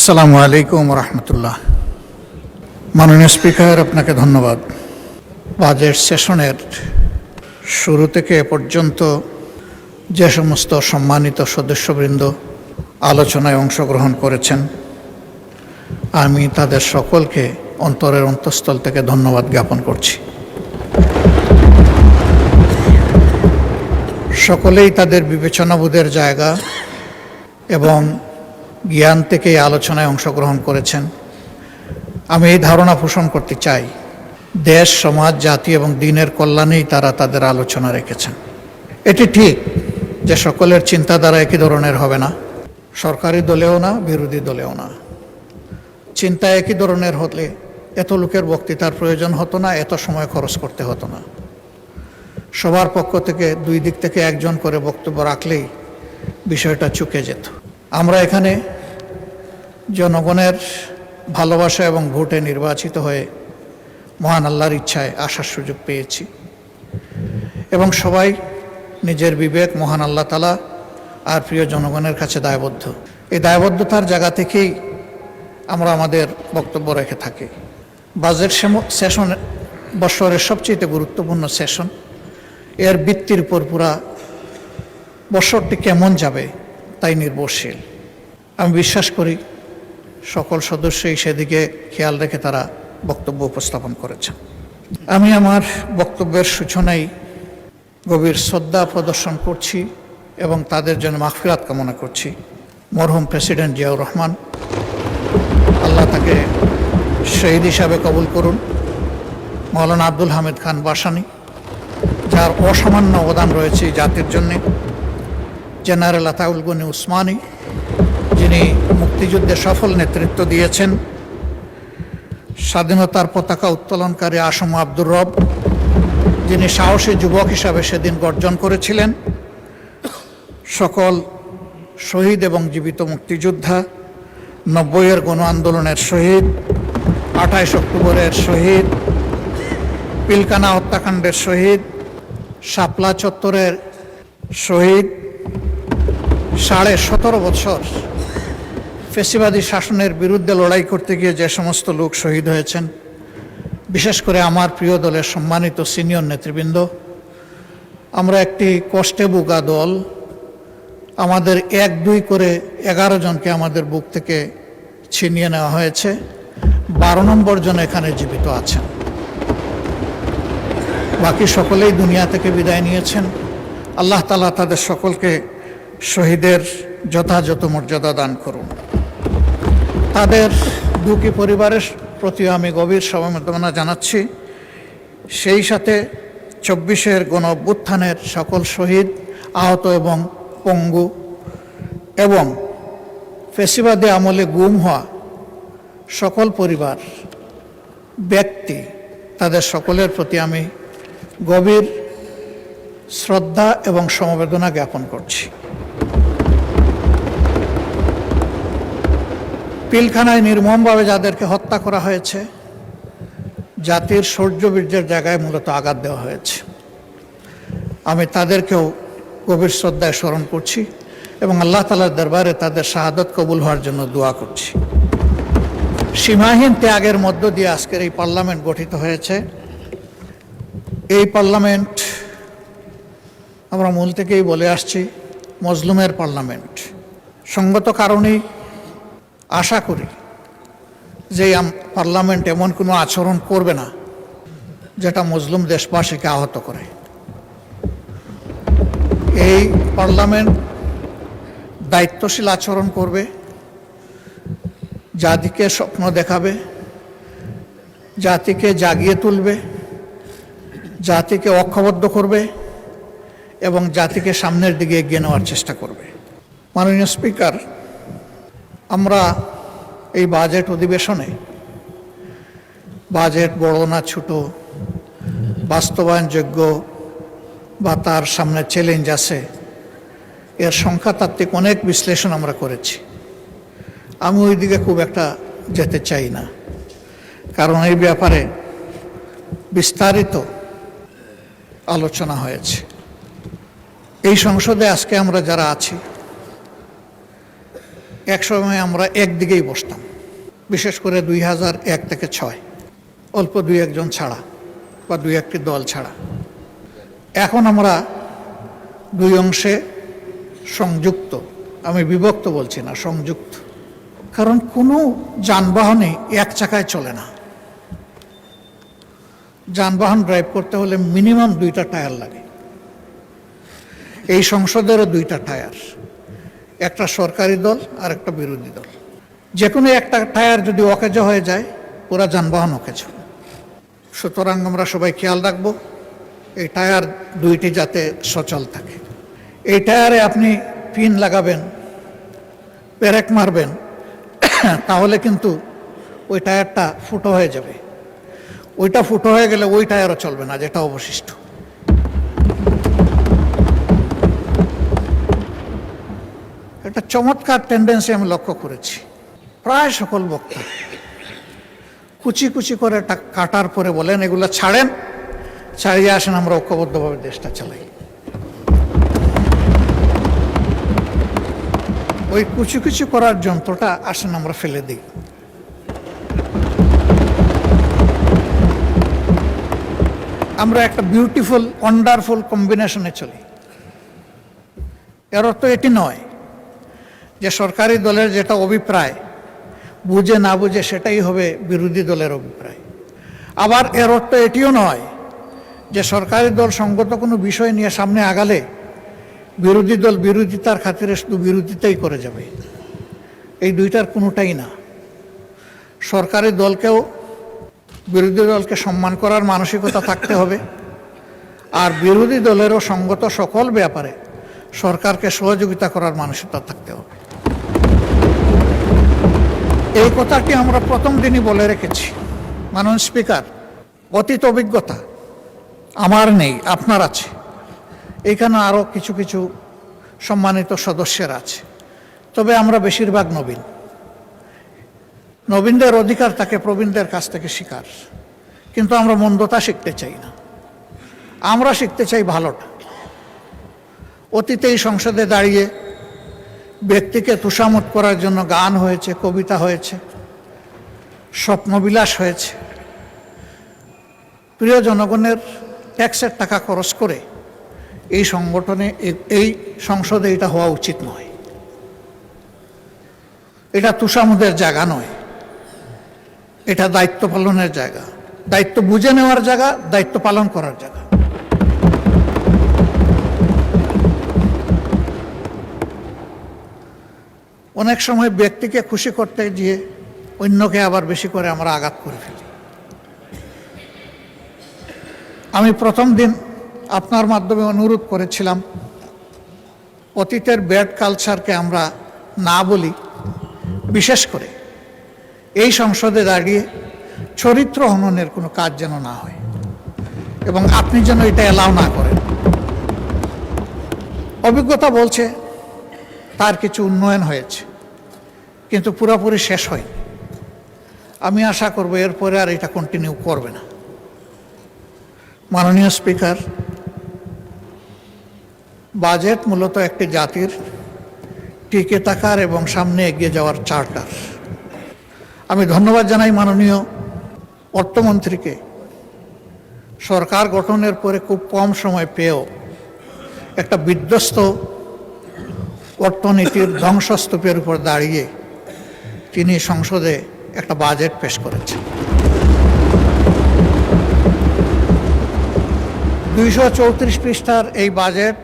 আসসালামু আলাইকুম রহমতুল্লাহ। মাননীয় স্পিকার, আপনাকে ধন্যবাদ। বাজেট সেশনের শুরু থেকে এ পর্যন্ত যে সমস্ত সম্মানিত সদস্যবৃন্দ আলোচনায় অংশগ্রহণ করেছেন, আমি তাদের সকলকে অন্তরের অন্তঃস্থল থেকে ধন্যবাদ জ্ঞাপন করছি। সকলেই তাদের বিবেচনাবোধের জায়গা এবং জ্ঞান থেকে এই আলোচনায় অংশগ্রহণ করেছেন। আমি এই ধারণা পোষণ করতে চাই, দেশ, সমাজ, জাতি এবং দিনের কল্যাণেই তারা তাদের আলোচনা রেখেছেন। এটি ঠিক যে সকলের চিন্তাধারা একই ধরনের হবে না, সরকারি দলেও না, বিরোধী দলেও না। চিন্তা একই ধরনের হলে এত লোকের বক্তৃতার প্রয়োজন হতো না, এত সময় খরচ করতে হতো না। সবার পক্ষ থেকে দুই দিক থেকে একজন করে বক্তব্য রাখলেই বিষয়টা চুকে যেত। আমরা এখানে জনগণের ভালোবাসা এবং ভোটে নির্বাচিত হয়ে মহান আল্লাহর ইচ্ছায় আসার সুযোগ পেয়েছি এবং সবাই নিজের বিবেক, মহান আল্লাহ তাআলা আর প্রিয় জনগণের কাছে দায়বদ্ধ। এই দায়বদ্ধতার জায়গা থেকেই আমরা আমাদের বক্তব্য রেখে থাকি। বাজেট সেশন বছরের সবচেয়ে গুরুত্বপূর্ণ সেশন। এর ভিত্তির উপর পুরা বছরটি কেমন যাবে তাই নির্ভরশীল। আমি বিশ্বাস করি সকল সদস্যই সেদিকে খেয়াল রেখে তারা বক্তব্য উপস্থাপন করেছেন। আমি আমার বক্তব্যের সূচনায় গভীর শ্রদ্ধা প্রদর্শন করছি এবং তাদের জন্য মাগফিরাত কামনা করছি। মরহুম প্রেসিডেন্ট জিয়াউর রহমান, আল্লাহ তাকে শহীদ হিসাবে কবুল করুন। মৌলানা আব্দুল হামিদ খান ভাসানী, যার অসামান্য অবদান রয়েছে জাতির জন্যে। জেনারেল আতাউল গনি উসমানী, যিনি মুক্তিযুদ্ধে সফল নেতৃত্ব দিয়েছেন। স্বাধীনতার পতাকা উত্তোলনকারী আসম আব্দুর রব, যিনি সাহসী যুবক হিসাবে সেদিন গর্জন করেছিলেন। সকল শহীদ এবং জীবিত মুক্তিযোদ্ধা, 90-এর গণ আন্দোলনের শহীদ, 28 অক্টোবরের শহীদ, পিলখানা হত্যাকাণ্ডের শহীদ, শাপলা চত্বরের শহীদ, 17.5 বছর ফ্যাসিবাদী শাসনের বিরুদ্ধে লড়াই করতে গিয়ে যে সমস্ত লোক শহীদ হয়েছেন, বিশেষ করে আমার প্রিয় দলের সম্মানিত সিনিয়র নেতৃবৃন্দ। আমরা একটি কষ্টে ভোগা দল। আমাদের 1-2 করে 11 জনকে আমাদের বুক থেকে ছিনিয়ে নেওয়া হয়েছে। 12 নম্বর জন এখানে জীবিত আছেন। বাকি সকলেই দুনিয়া থেকে বিদায় নিয়েছেন। আল্লাহ তাআলা তাদের সকলকে শহীদের যথাযথ মর্যাদা দান করুন। তাদের দুঃখী পরিবারের প্রতি আমি গভীর সমবেদনা জানাচ্ছি। সেই সাথে 24-এর গণ অভ্যুত্থানের সকল শহীদ, আহত এবং পঙ্গু এবং ফ্যাসিবাদী আমলে গুম হওয়া সকল পরিবার, ব্যক্তি, তাদের সকলের প্রতি আমি গভীর শ্রদ্ধা এবং সমবেদনা জ্ঞাপন করছি। পিলখানায় নির্মমভাবে যাদেরকে হত্যা করা হয়েছে, জাতির শৌর্যবীর্যের জায়গায় মূলত আঘাত দেওয়া হয়েছে, আমি তাদেরকেও গভীর শ্রদ্ধায় স্মরণ করছি এবং আল্লাহ তাআলার দরবারে তাদের শাহাদত কবুল হওয়ার জন্য দোয়া করছি। সীমাহীন ত্যাগের মধ্য দিয়ে আজকের এই পার্লামেন্ট গঠিত হয়েছে। এই পার্লামেন্ট আমরা মূল থেকেই বলে আসছি, মজলুমের পার্লামেন্ট। সঙ্গত কারণেই আশা করি যে পার্লামেন্ট এমন কোনো আচরণ করবে না যেটা মজলুম দেশবাসীকে আহত করে। এই পার্লামেন্ট দায়িত্বশীল আচরণ করবে, জাতিকে স্বপ্ন দেখাবে, জাতিকে জাগিয়ে তুলবে, জাতিকে ঐক্যবদ্ধ করবে এবং জাতিকে সামনের দিকে এগিয়ে নেওয়ার চেষ্টা করবে। মাননীয় স্পিকার, আমরা এই বাজেট অধিবেশনে বাজেট বড় না ছোট, বাস্তবায়নযোগ্য বা তার সামনে চ্যালেঞ্জ আছে, এর সংখ্যাতাত্ত্বিক অনেক বিশ্লেষণ আমরা করেছি। আমি ওই দিকে খুব একটা যেতে চাই না, কারণ এই ব্যাপারে বিস্তারিত আলোচনা হয়েছে। এই সংসদে আজকে আমরা যারা আছি, একসময় আমরা একদিকেই বসতাম, বিশেষ করে 2001 থেকে 6, অল্প 2-1 জন ছাড়া বা 2-1টি দল ছাড়া। এখন আমরা দুই অংশে সংযুক্ত, আমি বিভক্ত বলছি না, সংযুক্ত। কারণ কোনো যানবাহনই এক চাকায় চলে না। যানবাহন ড্রাইভ করতে হলে মিনিমাম 2টা টায়ার লাগে। এই সংসদেরও 2টা টায়ার, একটা সরকারি দল আর একটা বিরোধী দল। যে কোনো একটা টায়ার যদি অকেজো হয়ে যায়, পুরা যানবাহন অকেজো। সুতরাং আমরা সবাই খেয়াল রাখবো এই টায়ার 2টি যাতে সচল থাকে। এই টায়ারে আপনি পিন লাগাবেন, ব্রেক মারবেন, তাহলে কিন্তু ওই টায়ারটা ফুটো হয়ে যাবে। ওইটা ফুটো হয়ে গেলে ওই টায়ারও চলবে না, যেটা অবশিষ্ট। একটা চমৎকার টেন্ডেন্সি আমি লক্ষ্য করেছি, প্রায় সকল বক্তা কুচি কুচি করে কাটার পরে বলেন এগুলো ছাড়েন, ছাড়িয়ে আসেন, আমরা ঐক্যবদ্ধভাবে দেশটা চালাই। ওই কুচি কুচি করার যন্ত্রটা আসেন আমরা ফেলে দিই। আমরা একটা বিউটিফুল ওয়ান্ডারফুল কম্বিনেশনে চলি। এর অর্থ এটি নয় যে সরকারি দলের যেটা অভিপ্রায় বুঝে না বুঝে সেটাই হবে বিরোধী দলের অভিপ্রায়। আবার এর অর্থ এটিও নয় যে সরকারি দল সঙ্গত কোনো বিষয় নিয়ে সামনে আগালে বিরোধী দল বিরোধিতার খাতিরে শুধু বিরোধিতাই করে যাবে। এই দুইটার কোনোটাই না। সরকারি দলকেও বিরোধী দলকে সম্মান করার মানসিকতা থাকতে হবে, আর বিরোধী দলেরও সঙ্গত সকল ব্যাপারে সরকারকে সহযোগিতা করার মানসিকতা থাকতে হবে। এই কথাটি আমরা প্রথম দিনই বলে রেখেছি। মাননীয় স্পিকার, অতীত অভিজ্ঞতা আমার নেই, আপনার আছে। এখানে আরও কিছু কিছু সম্মানিত সদস্যের আছে, তবে আমরা বেশিরভাগ নবীন। নবীনদের অধিকার থাকে প্রবীণদের কাছ থেকে শিকার, কিন্তু আমরা মন্দতা শিখতে চাই না, আমরা শিখতে চাই ভালোটা। অতীতে এই সংসদে দাঁড়িয়ে ব্যক্তিকে তুষামত করার জন্য গান হয়েছে, কবিতা হয়েছে, স্বপ্নবিলাস হয়েছে। প্রিয় জনগণের ট্যাক্সের টাকা খরচ করে এই সংগঠনে, এই সংসদে এটা হওয়া উচিত নয়। এটা তুষামতের জায়গা নয়, এটা দায়িত্ব পালনের জায়গা, দায়িত্ব বুঝে নেওয়ার জায়গা, দায়িত্ব পালন করার জায়গা। অনেক সময় ব্যক্তিকে খুশি করতে গিয়ে অন্যকে আবার বেশি করে আমরা আঘাত করে ফেলি। আমি প্রথম দিন আপনার মাধ্যমে অনুরোধ করেছিলাম অতীতের ব্যাড কালচারকে আমরা না বলি, বিশেষ করে এই সংসদে দাঁড়িয়ে চরিত্র হননের কোনো কাজ যেন না হয়, এবং আপনি যেন এটা এলাও না করেন। অভিজ্ঞতা বলছে তার কিছু উন্নয়ন হয়েছে, কিন্তু পুরোপুরি শেষ হয়নি। আমি আশা করব এরপরে আর এটা কন্টিনিউ করবে না। মাননীয় স্পিকার, বাজেট মূলত একটি জাতির টিকে থাকার এবং সামনে এগিয়ে যাওয়ার চার্টার। আমি ধন্যবাদ জানাই মাননীয় অর্থমন্ত্রীকে, সরকার গঠনের পরে খুব কম সময় পেয়েও একটা বিধ্বস্ত অর্থনীতির ধ্বংসস্তূপের উপর দাঁড়িয়ে তিনি সংসদে একটা বাজেট পেশ করেছেন। 234 পৃষ্ঠার এই বাজেট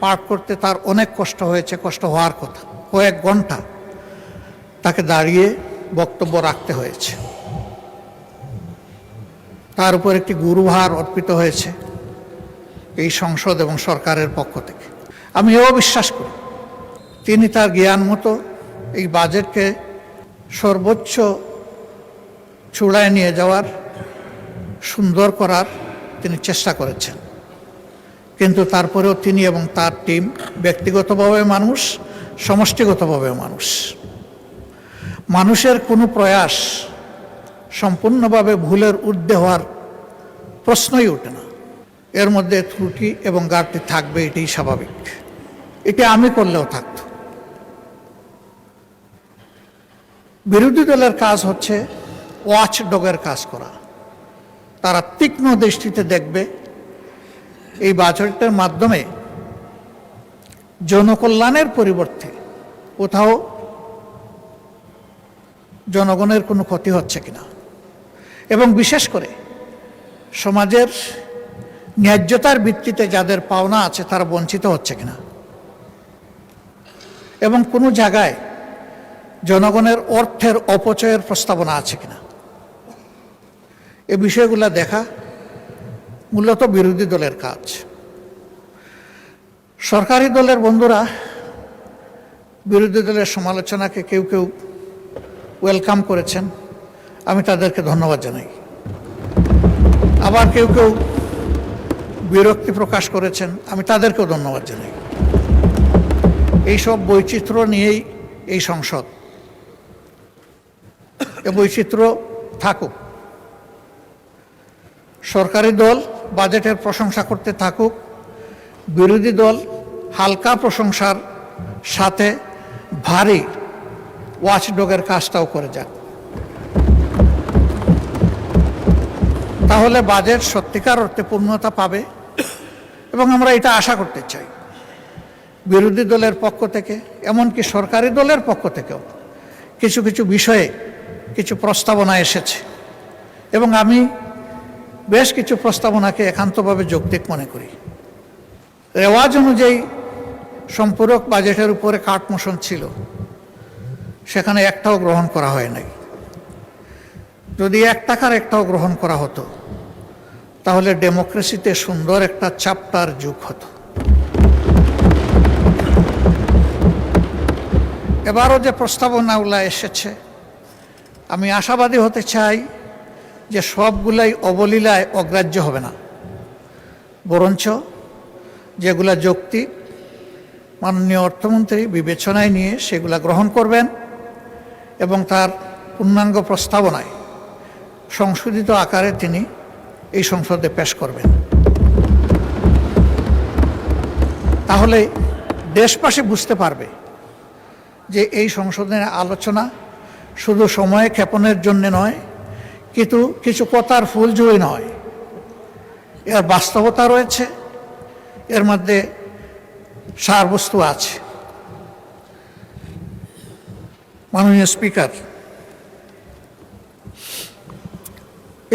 পাঠ করতে তার অনেক কষ্ট হয়েছে, কষ্ট হওয়ার কথা। কয়েক ঘন্টা তাকে দাঁড়িয়ে বক্তব্য রাখতে হয়েছে। তার উপর একটি গুরুভার অর্পিত হয়েছে এই সংসদ এবং সরকারের পক্ষ থেকে। আমি এও বিশ্বাস করি তিনি তার জ্ঞান মতো এই বাজেটকে সর্বোচ্চ চূড়ায় নিয়ে যাওয়ার, সুন্দর করার তিনি চেষ্টা করেছেন। কিন্তু তারপরেও তিনি এবং তার টিম ব্যক্তিগতভাবে মানুষ, সমষ্টিগতভাবে মানুষ। মানুষের কোনো প্রয়াস সম্পূর্ণভাবে ভুলের ঊর্ধ্বে হওয়ার প্রশ্নই ওঠে না। এর মধ্যে ত্রুটি এবং ঘাটতি থাকবে, এটাই স্বাভাবিক। এটা আমি করলেও থাকত। বিরোধী দলের কাজ হচ্ছে ওয়াচ ডগের কাজ করা। তারা তীক্ষ্ণ দৃষ্টিতে দেখবে এই বাজেটের মাধ্যমে জনকল্যাণের পরিবর্তে কোথাও জনগণের কোনো ক্ষতি হচ্ছে কিনা, এবং বিশেষ করে সমাজের ন্যায্যতার ভিত্তিতে যাদের পাওনা আছে তারা বঞ্চিত হচ্ছে কিনা, এবং কোনো জায়গায় জনগণের অর্থের অপচয়ের প্রস্তাবনা আছে কিনা, এই বিষয়গুলো দেখা মূলত বিরোধী দলের কাজ। সরকারি দলের বন্ধুরা বিরোধী দলের সমালোচনাকে কেউ কেউ ওয়েলকাম করেছেন, আমি তাদেরকে ধন্যবাদ জানাই। আবার কেউ কেউ বিরক্তি প্রকাশ করেছেন, আমি তাদেরকেও ধন্যবাদ জানাই। এইসব বৈচিত্র্য নিয়েই এই সংসদ, এ বৈচিত্র্য থাকুক। সরকারি দল বাজেটের প্রশংসা করতে থাকুক, বিরোধী দল হালকা প্রশংসার সাথে ভারী ওয়াচডগের কাজটাও করে যাক। তাহলে বাজেট সত্যিকার অর্থে পূর্ণতা পাবে, এবং আমরা এটা আশা করতে চাই। বিরোধী দলের পক্ষ থেকে, এমনকি সরকারি দলের পক্ষ থেকেও কিছু কিছু বিষয়ে কিছু প্রস্তাবনা এসেছে, এবং আমি বেশ কিছু প্রস্তাবনাকে একান্তভাবে যৌক্তিক মনে করি। রেওয়াজ অনুযায়ী সম্পূরক বাজেটের উপরে কাট মোশন ছিল, সেখানে একটাও গ্রহণ করা হয় নাই। যদি 1 টাকার একটাও গ্রহণ করা হতো তাহলে ডেমোক্রেসিতে সুন্দর একটা চ্যাপ্টার যুগ হতো। এবারও যে প্রস্তাবনাগুলো এসেছে, আমি আশাবাদী হতে চাই যে সবগুলাই অবলীলায় অগ্রাহ্য হবে না, বরঞ্চ যেগুলা যৌক্তিক মাননীয় অর্থমন্ত্রী বিবেচনায় নিয়ে সেগুলা গ্রহণ করবেন এবং তার পূর্ণাঙ্গ প্রস্তাবনায় সংশোধিত আকারে তিনি এই সংসদে পেশ করবেন। তাহলে দেশবাসী বুঝতে পারবে যে এই সংসদের আলোচনা শুধু সময় ক্ষেপণের জন্য নয়, কিন্তু কিছু কথার ফুলঝুরি নয়, এর বাস্তবতা রয়েছে, এর মধ্যে সারবস্তু আছে। মাননীয় স্পিকার,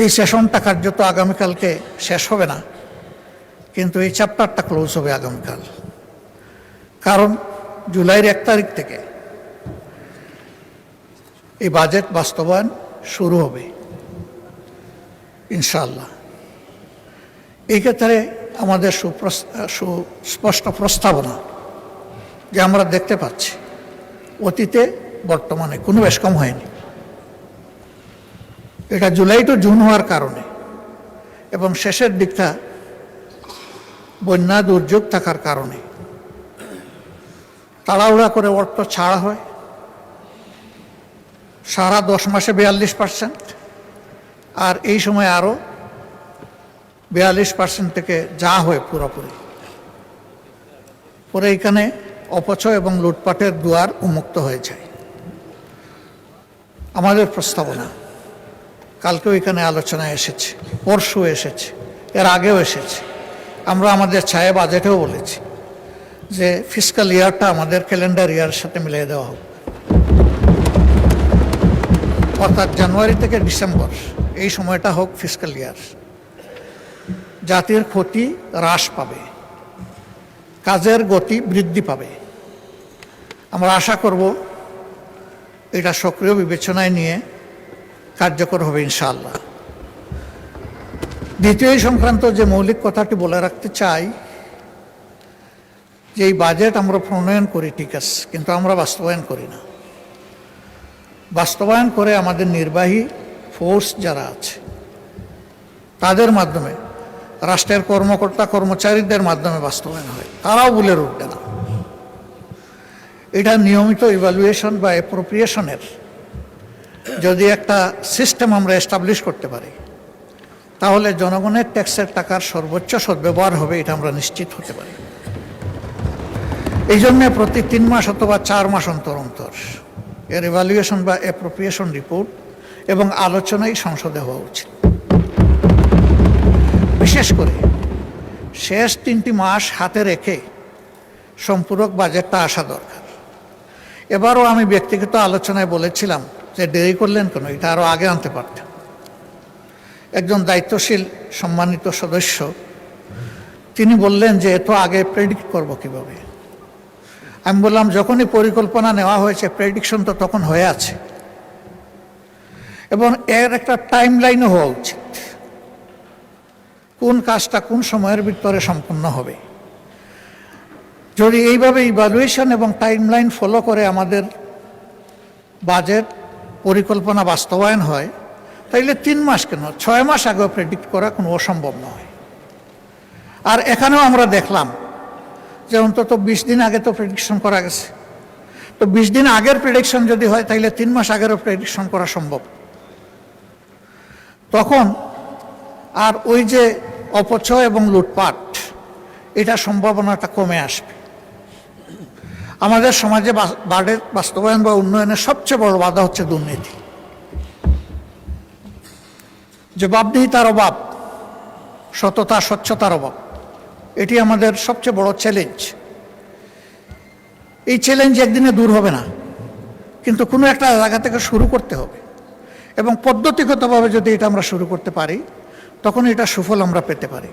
এই সেশনটা কার্যত আগামীকালকে শেষ হবে না, কিন্তু এই চ্যাপ্টারটা ক্লোজ হবে আগামীকাল। কারণ জুলাইয়ের 1 তারিখ থেকে এই বাজেট বাস্তবায়ন শুরু হবে ইনশাআল্লাহ। এই ক্ষেত্রে আমাদের সুস্পষ্ট প্রস্তাবনা যে আমরা দেখতে পাচ্ছি অতীতে বর্তমানে কোনো বেশ কম হয়নি। এটা জুলাই টু জুন হওয়ার কারণে এবং শেষের দিকটা বন্যা দুর্যোগ থাকার কারণে তাড়াহুড়া করে অর্থ ছাড়া হয়। সারা 10 মাসে 42%, আর এই সময় আরও 42% থেকে যা হয় পুরোপুরি। পরে এখানে অপচয় এবং লুটপাটের দুয়ার উন্মুক্ত হয়ে যায়। আমাদের প্রস্তাবনা কালকেও এখানে আলোচনায় এসেছে, পরশু এসেছে, এর আগেও এসেছে। আমরা আমাদের ছায়া বাজেটেও বলেছি যে ফিসকাল ইয়ারটা আমাদের ক্যালেন্ডার ইয়ারের সাথে মিলিয়ে দেওয়া হোক, অর্থাৎ জানুয়ারি থেকে ডিসেম্বর এই সময়টা হোক ফিসকাল ইয়ার। জাতির ক্ষতি হ্রাস পাবে, কাজের গতি বৃদ্ধি পাবে। আমরা আশা করব এটা সক্রিয় বিবেচনায় নিয়ে কার্যকর হবে ইনশাআল্লাহ। দ্বিতীয় সংক্রান্ত যে মৌলিক কথাটি বলে রাখতে চাই, যে এই বাজেট আমরা প্রণয়ন করি ঠিক আছে, কিন্তু আমরা বাস্তবায়ন করি না। বাস্তবায়ন করে আমাদের নির্বাহী ফোর্স যারা আছে তাদের মাধ্যমে, রাষ্ট্রের কর্মকর্তা কর্মচারীদের মাধ্যমে বাস্তবায়ন হয়, তারাও বলে উঠবে না। এটা নিয়মিত ইভ্যালুয়েশন বা অ্যাপ্রোপ্রিয়েশনের যদি একটা সিস্টেম আমরা এস্টাবলিশ করতে পারি, তাহলে জনগণের ট্যাক্সের টাকার সর্বোচ্চ সদ্ব্যবহার হবে, এটা আমরা নিশ্চিত হতে পারি। এই জন্যে প্রতি 3 মাস অথবা 4 মাস অন্তর অন্তর এর এভালুয়েশন বা অ্যাপ্রোপ্রিয়েশন রিপোর্ট এবং আলোচনাই সংসদে হওয়া উচিত। বিশেষ করে শেষ 3টি মাস হাতে রেখে সম্পূরক বাজেটটা আসা দরকার। এবারও আমি ব্যক্তিগত আলোচনায় বলেছিলাম যে দেরি করলেন কেন, এটা আরও আগে আনতে পারতেন। একজন দায়িত্বশীল সম্মানিত সদস্য তিনি বললেন যে এত আগে প্রেডিক্ট করব কিভাবে। আমি বললাম যখনই পরিকল্পনা নেওয়া হয়েছে প্রেডিকশন তো তখন হয়ে আছে, এবং এর একটা টাইম লাইনও হওয়া উচিত, কোন কাজটা কোন সময়ের ভিতরে সম্পন্ন হবে। যদি এইভাবে ইভ্যালুয়েশন এবং টাইম লাইন ফলো করে আমাদের বাজেট পরিকল্পনা বাস্তবায়ন হয়, তাইলে 3 মাস কেন 6 মাস আগেও প্রেডিক্ট করা কোনো অসম্ভব নয়। আর এখানেও আমরা দেখলাম যে অন্তত 20 দিন আগে তো প্রেডিকশন করা গেছে। তো 20 দিন আগের প্রেডিকশন যদি হয় তাইলে 3 মাস আগেরও প্রেডিকশন করা সম্ভব। তখন আর ওই যে অপচয় এবং লুটপাট, এটা সম্ভাবনাটা কমে আসবে। আমাদের সমাজে বাজেট বাস্তবায়ন বা উন্নয়নের সবচেয়ে বড় বাধা হচ্ছে দুর্নীতি, জবাবদিহিতার অভাব, সততা স্বচ্ছতার অভাব। এটি আমাদের সবচেয়ে বড় চ্যালেঞ্জ। এই চ্যালেঞ্জ একদিনে দূর হবে না, কিন্তু কোনো একটা জায়গা থেকে শুরু করতে হবে, এবং পদ্ধতিগতভাবে যদি এটা আমরা শুরু করতে পারি তখন এটা সুফল আমরা পেতে পারি।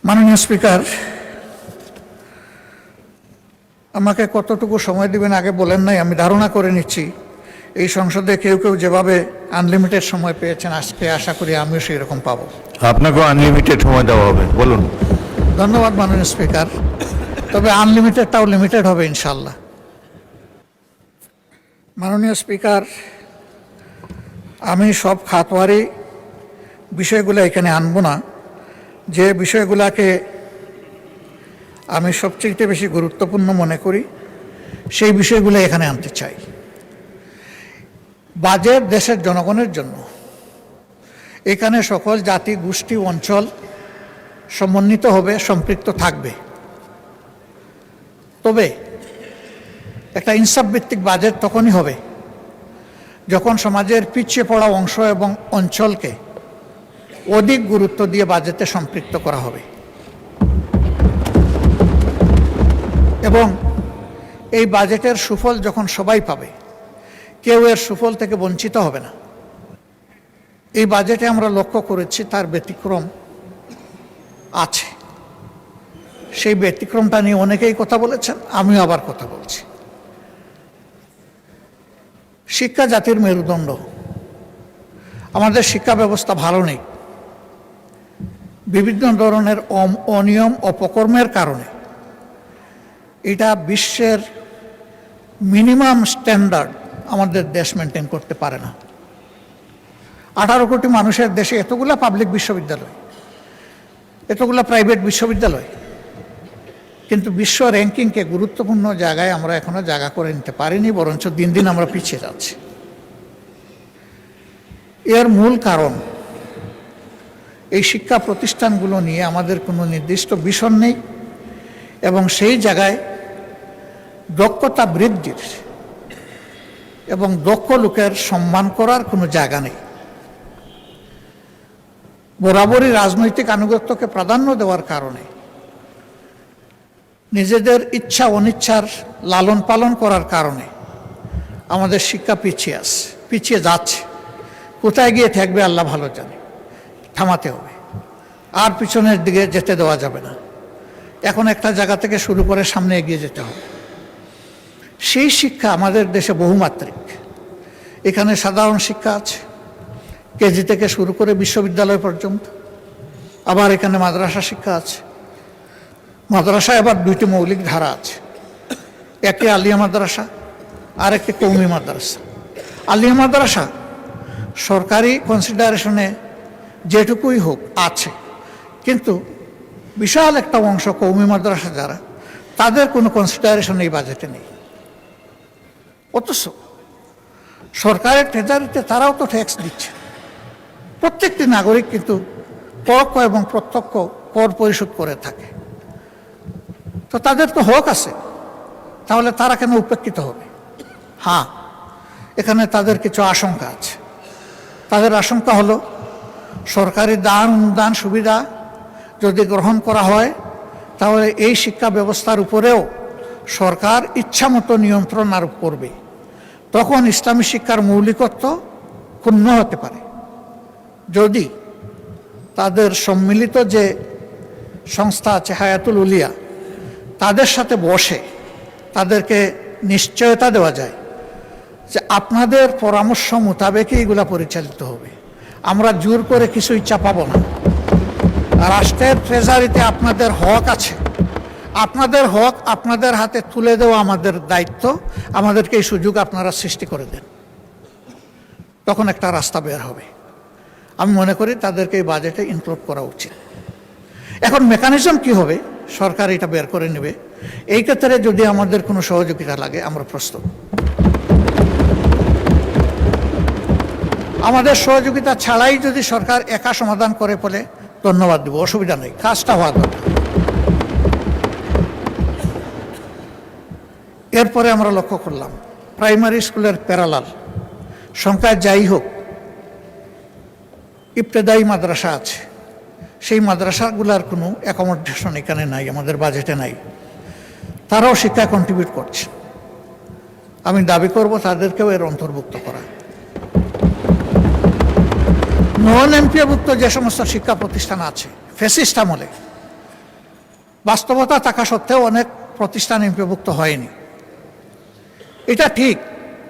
মাননীয় স্পিকার, আমাকে কতটুকু সময় দিবেন আগে বলেন নাই, আমি ধারণা করে নিচ্ছি এই সংসদে কেউ কেউ যেভাবে আনলিমিটেড সময় পেয়েছেন, আজকে আশা করি আমিও সেই রকম পাবো। আপনাকেও আনলিমিটেড সময় দেওয়া হবে, বলুন। ধন্যবাদ মাননীয় স্পিকার, তবে আনলিমিটেডটাও লিমিটেড হবে ইনশাল্লাহ। মাননীয় স্পিকার, আমি সব খাতওয়ারি বিষয়গুলো এখানে আনবো না। যে বিষয়গুলোকে আমি সবচেয়ে বেশি গুরুত্বপূর্ণ মনে করি সেই বিষয়গুলো এখানে আনতে চাই। বাজেট দেশের জনগণের জন্য, এখানে সকল জাতি গোষ্ঠী অঞ্চল সমন্বিত হবে, সম্পৃক্ত থাকবে। তবে একটা ইনসাফ ভিত্তিক বাজেট তখনই হবে যখন সমাজের পিছিয়ে পড়া অংশ এবং অঞ্চলকে অধিক গুরুত্ব দিয়ে বাজেটে সম্পৃক্ত করা হবে, এবং এই বাজেটের সুফল যখন সবাই পাবে, কেউ এর সুফল থেকে বঞ্চিত হবে না। এই বাজেটে আমরা লক্ষ্য করেছি তার ব্যতিক্রম আছে। সেই ব্যতিক্রমটা নিয়ে অনেকেই কথা বলেছেন, আমিও আবার কথা বলছি। শিক্ষা জাতির মেরুদণ্ড। আমাদের শিক্ষা ব্যবস্থা ভালো নেই। বিভিন্ন ধরনের অনিয়ম অপকর্মের কারণে এটা বিশ্বের মিনিমাম স্ট্যান্ডার্ড আমাদের দেশ মেনটেন করতে পারে না। 18 কোটি মানুষের দেশে এতগুলা পাবলিক বিশ্ববিদ্যালয়, এতগুলা প্রাইভেট বিশ্ববিদ্যালয়, কিন্তু বিশ্ব র্যাঙ্কিংকে গুরুত্বপূর্ণ জায়গায় আমরা এখনো জায়গা করে নিতে পারিনি, বরঞ্চ দিন দিন আমরা পিছিয়ে যাচ্ছি। এর মূল কারণ এই শিক্ষা প্রতিষ্ঠানগুলো নিয়ে আমাদের কোনো নির্দিষ্ট ভিশন নেই, এবং সেই জায়গায় দক্ষতা বৃদ্ধির এবং দক্ষ লোকের সম্মান করার কোনো জায়গা নেই। বরাবরই রাজনৈতিক আনুগত্যকে প্রাধান্য দেওয়ার কারণে নিজেদের ইচ্ছা অনিচ্ছার লালন পালন করার কারণে আমাদের শিক্ষা পিছিয়ে যাচ্ছে। কোথায় গিয়ে থাকবে আল্লাহ ভালো জানে। থামাতে হবে, আর পিছনের দিকে যেতে দেওয়া যাবে না। এখন একটা জায়গা থেকে শুরু করে সামনে এগিয়ে যেতে হবে। সেই শিক্ষা আমাদের দেশে বহুমাত্রিক। এখানে সাধারণ শিক্ষা আছে, কেজি থেকে শুরু করে বিশ্ববিদ্যালয় পর্যন্ত। আবার এখানে মাদ্রাসা শিক্ষা আছে। মাদ্রাসায় আবার 2টি মৌলিক ধারা আছে, একটি আলিয়া মাদ্রাসা আর একটি কওমি মাদ্রাসা। আলিয়া মাদ্রাসা সরকারি কনসিডারেশনে যেটুকুই হোক আছে, কিন্তু বিশাল একটা অংশ কওমি মাদ্রাসা যারা, তাদের কোনো কনসিডারেশন এই বাজেটে নেই। অথচ সরকারের ট্রেজারিতে তারাও তো ট্যাক্স দিচ্ছে। প্রত্যেকটি নাগরিক কিন্তু পরোক্ষ এবং প্রত্যক্ষ কর পরিশোধ করে থাকে। তো তাদের তো হক আছে, তাহলে তারা কেন উপেক্ষিত হবে? হ্যাঁ, এখানে তাদের কিছু আশঙ্কা আছে। তাদের আশঙ্কা হলো সরকারি দান অনুদান সুবিধা যদি গ্রহণ করা হয় তাহলে এই শিক্ষা ব্যবস্থার উপরেও সরকার ইচ্ছামতো নিয়ন্ত্রণ আরোপ করবে। তখন ইসলামী শিক্ষার মৌলিকত্ব ক্ষুণ্ণ হতে পারে। যদি তাদের সম্মিলিত যে সংস্থা আছে হায়াতুল উলিয়া, তাদের সাথে বসে তাদেরকে নিশ্চয়তা দেওয়া যায় যে আপনাদের পরামর্শ মোতাবেকই এগুলা পরিচালিত হবে, আমরা জোর করে কিছুই চাপাবো না। রাষ্ট্রের ট্রেজারিতে আপনাদের হক আছে, আপনাদের হক আপনাদের হাতে তুলে দেওয়া আমাদের দায়িত্ব, আমাদেরকে এই সুযোগ আপনারা সৃষ্টি করে দেন, তখন একটা রাস্তা বের হবে। আমি মনে করি তাদেরকে এই বাজেটে ইনক্লুড করা উচিত। এখন মেকানিজম কি হবে, সরকার এটা বের করে নেবে। এই ক্ষেত্রে যদি আমাদের কোনো সহযোগিতা লাগে আমরা প্রস্তুত। আমাদের সহযোগিতা ছাড়াই যদি সরকার একা সমাধান করে বলে ধন্যবাদ দেব, অসুবিধা নেই, কাজটা হওয়া দরকার। এরপরে আমরা লক্ষ্য করলাম প্রাইমারি স্কুলের প্যারালাল সংখ্যায় যাই হোক ইবতেদায়ী মাদ্রাসা আছে, সেই মাদ্রাসাগুলোর কোনো অ্যাকোমোডেশন এখানে নাই, আমাদের বাজেটে নাই। তারাও শিক্ষায় কন্ট্রিবিউট করছে। আমি দাবি করব তাদেরকেও এর অন্তর্ভুক্ত করা। নন এমপিওভুক্ত যে সমস্ত শিক্ষা প্রতিষ্ঠান আছে ফ্যাসিস্ট আমলে, বাস্তবতা থাকা সত্ত্বেও অনেক প্রতিষ্ঠান এমপিওভুক্ত হয়নি। এটা ঠিক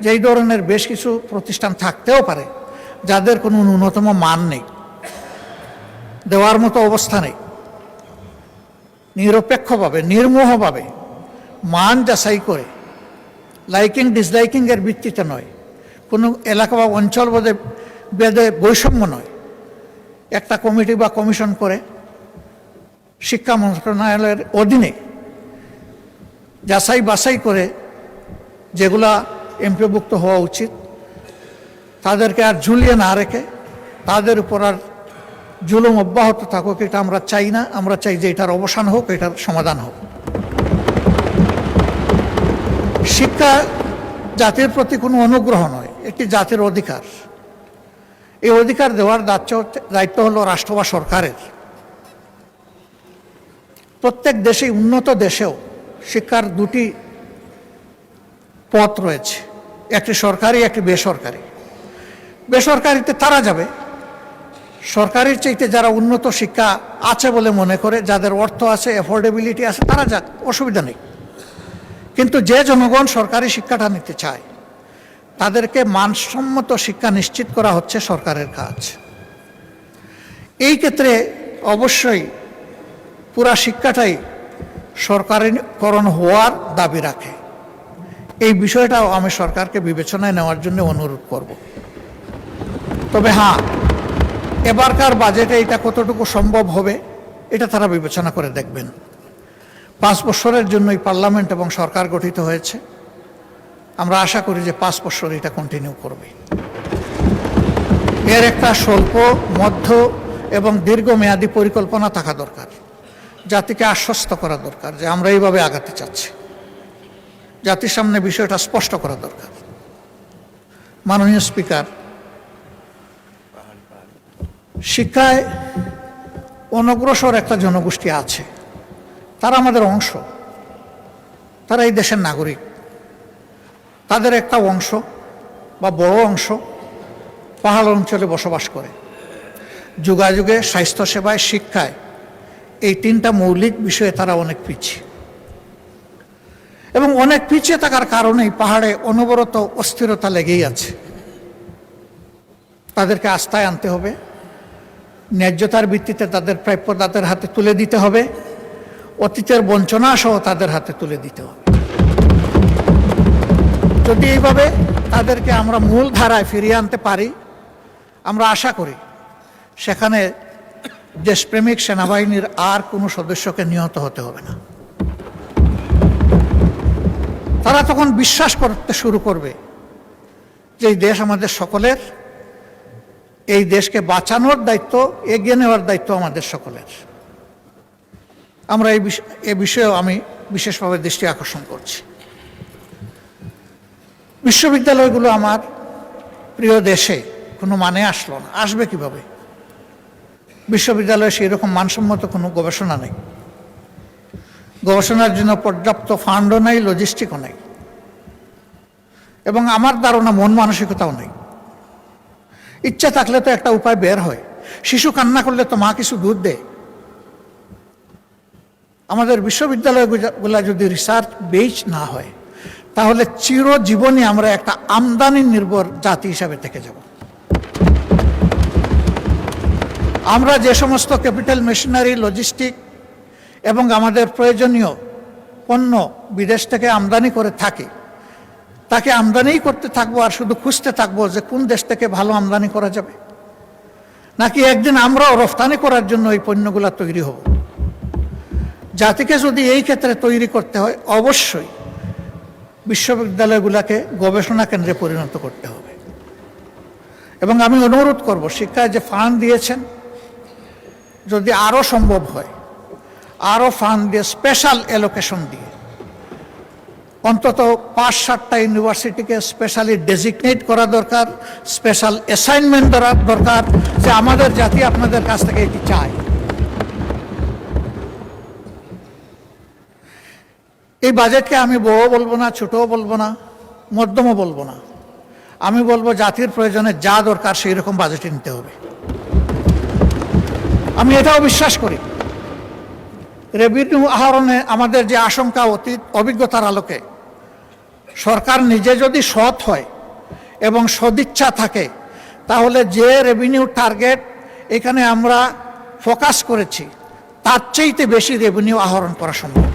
যে এই ধরনের বেশ কিছু প্রতিষ্ঠান থাকতেও পারে যাদের কোনো ন্যূনতম মান নেই, দেওয়ার মতো অবস্থা নেই। নিরপেক্ষভাবে নির্মোহভাবে মান যাচাই করে লাইকিং ডিসলাইকিং এর ভিত্তিতে নয়, কোনো এলাকা বা অঞ্চল বেদে বৈষম্য নয়, একটা কমিটি বা কমিশন করে শিক্ষা মন্ত্রণালয়ের অধীনে যাচাই বাছাই করে যেগুলা এমপিওভুক্ত হওয়া উচিত তাদেরকে আর ঝুলিয়ে না রেখে তাদের উপর আর জুলুম অব্যাহত থাকুক, এটা আমরা চাই না। আমরা চাই যে এটার অবসান হোক, এটার সমাধান হোক। শিক্ষা জাতির প্রতি কোনো অনুগ্রহ নয়, একটি জাতির অধিকার। এই অধিকার দেওয়ার দায়িত্ব হলো রাষ্ট্র বা সরকারের। প্রত্যেক দেশে, উন্নত দেশেও শিক্ষার দুটি পথ রয়েছে, একটি সরকারি, একটি বেসরকারি। বেসরকারিতে তারা যাবে, সরকারির চাইতে যারা উন্নত শিক্ষা আছে বলে মনে করে, যাদের অর্থ আছে, অ্যাফোর্ডেবিলিটি আছে, তারা যাক, অসুবিধা নেই। কিন্তু যে জনগণ সরকারি শিক্ষাটা নিতে চায় তাদেরকে মানসম্মত শিক্ষা নিশ্চিত করা হচ্ছে সরকারের কাজ। এই ক্ষেত্রে অবশ্যই পুরা শিক্ষাটাই সরকারিকরণ হওয়ার দাবি রাখে। এই বিষয়টাও আমি সরকারকে বিবেচনায় নেওয়ার জন্য অনুরোধ করব। তবে হ্যাঁ, এবারকার বাজেটে এটা কতটুকু সম্ভব হবে এটা তারা বিবেচনা করে দেখবেন। 5 বছরের জন্যই পার্লামেন্ট এবং সরকার গঠিত হয়েছে। আমরা আশা করি যে 5 বছর এটা কন্টিনিউ করবে। এর একটা স্বল্প, মধ্য এবং দীর্ঘমেয়াদী পরিকল্পনা থাকা দরকার। জাতিকে আশ্বস্ত করা দরকার যে আমরা এইভাবে আগাতে চাচ্ছি। জাতির সামনে বিষয়টা স্পষ্ট করা দরকার। মাননীয় স্পিকার, শিক্ষায় অনগ্রসর একটা জনগোষ্ঠী আছে, তারা আমাদের অংশ, তারা এই দেশের নাগরিক। তাদের একটা অংশ বা বড় অংশ পাহাড় অঞ্চলে বসবাস করে। যোগাযোগে, স্বাস্থ্যসেবায়, শিক্ষায়, এই 3টা মৌলিক বিষয়ে তারা অনেক পিছিয়ে। এবং অনেক পিছিয়ে থাকার কারণেই পাহাড়ে অনবরত অস্থিরতা লেগেই আছে। তাদেরকে আস্থায় আনতে হবে, ন্যায্যতার ভিত্তিতে তাদের প্রাপ্য তাদের হাতে তুলে দিতে হবে, অতীতের বঞ্চনা সহ তাদের হাতে তুলে দিতে হবে। যদি এইভাবে তাদেরকে আমরা মূল ধারায় ফিরিয়ে আনতে পারি, আমরা আশা করি সেখানে দেশপ্রেমিক সেনাবাহিনীর আর কোনো সদস্যকে নিহত হতে হবে না। তারা তখন বিশ্বাস করতে শুরু করবে যে এই দেশ আমাদের সকলের, এই দেশকে বাঁচানোর দায়িত্ব, এগিয়ে নেওয়ার দায়িত্ব আমাদের সকলের। আমরা এই বিষয়েও আমি বিশেষভাবে দৃষ্টি আকর্ষণ করছি। বিশ্ববিদ্যালয়গুলো আমার প্রিয় দেশে কোনো মানে আসলো না, আসবে কিভাবে? বিশ্ববিদ্যালয়ে সেই রকম মানসম্মত কোনো গবেষণা নেই, গবেষণার জন্য পর্যাপ্ত ফান্ডও নেই, লজিস্টিকও নেই, এবং আমার ধারণা মন মানসিকতাও নেই। ইচ্ছা থাকলে তো একটা উপায় বের হয়। শিশু কান্না করলে তো মা কিছু দুধ দেয়। আমাদের বিশ্ববিদ্যালয়গুলো যদি রিসার্চ বেস না হয়, তাহলে চিরজীবনই আমরা একটা আমদানি নির্ভর জাতি হিসাবে থেকে যাব। আমরা যে সমস্ত ক্যাপিটাল মেশিনারি, লজিস্টিক এবং আমাদের প্রয়োজনীয় পণ্য বিদেশ থেকে আমদানি করে থাকি, তাকে আমদানিই করতে থাকবো আর শুধু খুঁজতে থাকবো যে কোন দেশ থেকে ভালো আমদানি করা যাবে, নাকি একদিন আমরাও রফতানি করার জন্য এই পণ্যগুলো তৈরি হব। জাতিকে যদি এই ক্ষেত্রে তৈরি করতে হয়, অবশ্যই বিশ্ববিদ্যালয়গুলোকে গবেষণা কেন্দ্রে পরিণত করতে হবে। এবং আমি অনুরোধ করব, শিক্ষায় যে ফান্ড দিয়েছেন, যদি আরও সম্ভব হয় আরও ফান্ড দিয়ে, স্পেশাল অ্যালোকেশন দিয়ে অন্তত 5-7টা ইউনিভার্সিটিকে স্পেশালি ডেজিগনেট করা দরকার, স্পেশাল অ্যাসাইনমেন্ট দরকার, যে আমাদের জাতি আপনাদের কাছ থেকে এটি চায়। এই বাজেটকে আমি বড় বলবো না, ছোটও বলবো না, মধ্যমও বলবো না। আমি বলবো জাতির প্রয়োজনে যা দরকার সেই রকম বাজেটে নিতে হবে। আমি এটাও বিশ্বাস করি, রেভিনিউ আহরণে আমাদের যে আশঙ্কা, অতীত অভিজ্ঞতার আলোকে সরকার নিজে যদি সৎ হয় এবং সদিচ্ছা থাকে, তাহলে যে রেভিনিউ টার্গেট এখানে আমরা ফোকাস করেছি, তার চাইতে বেশি রেভিনিউ আহরণ করা সম্ভব।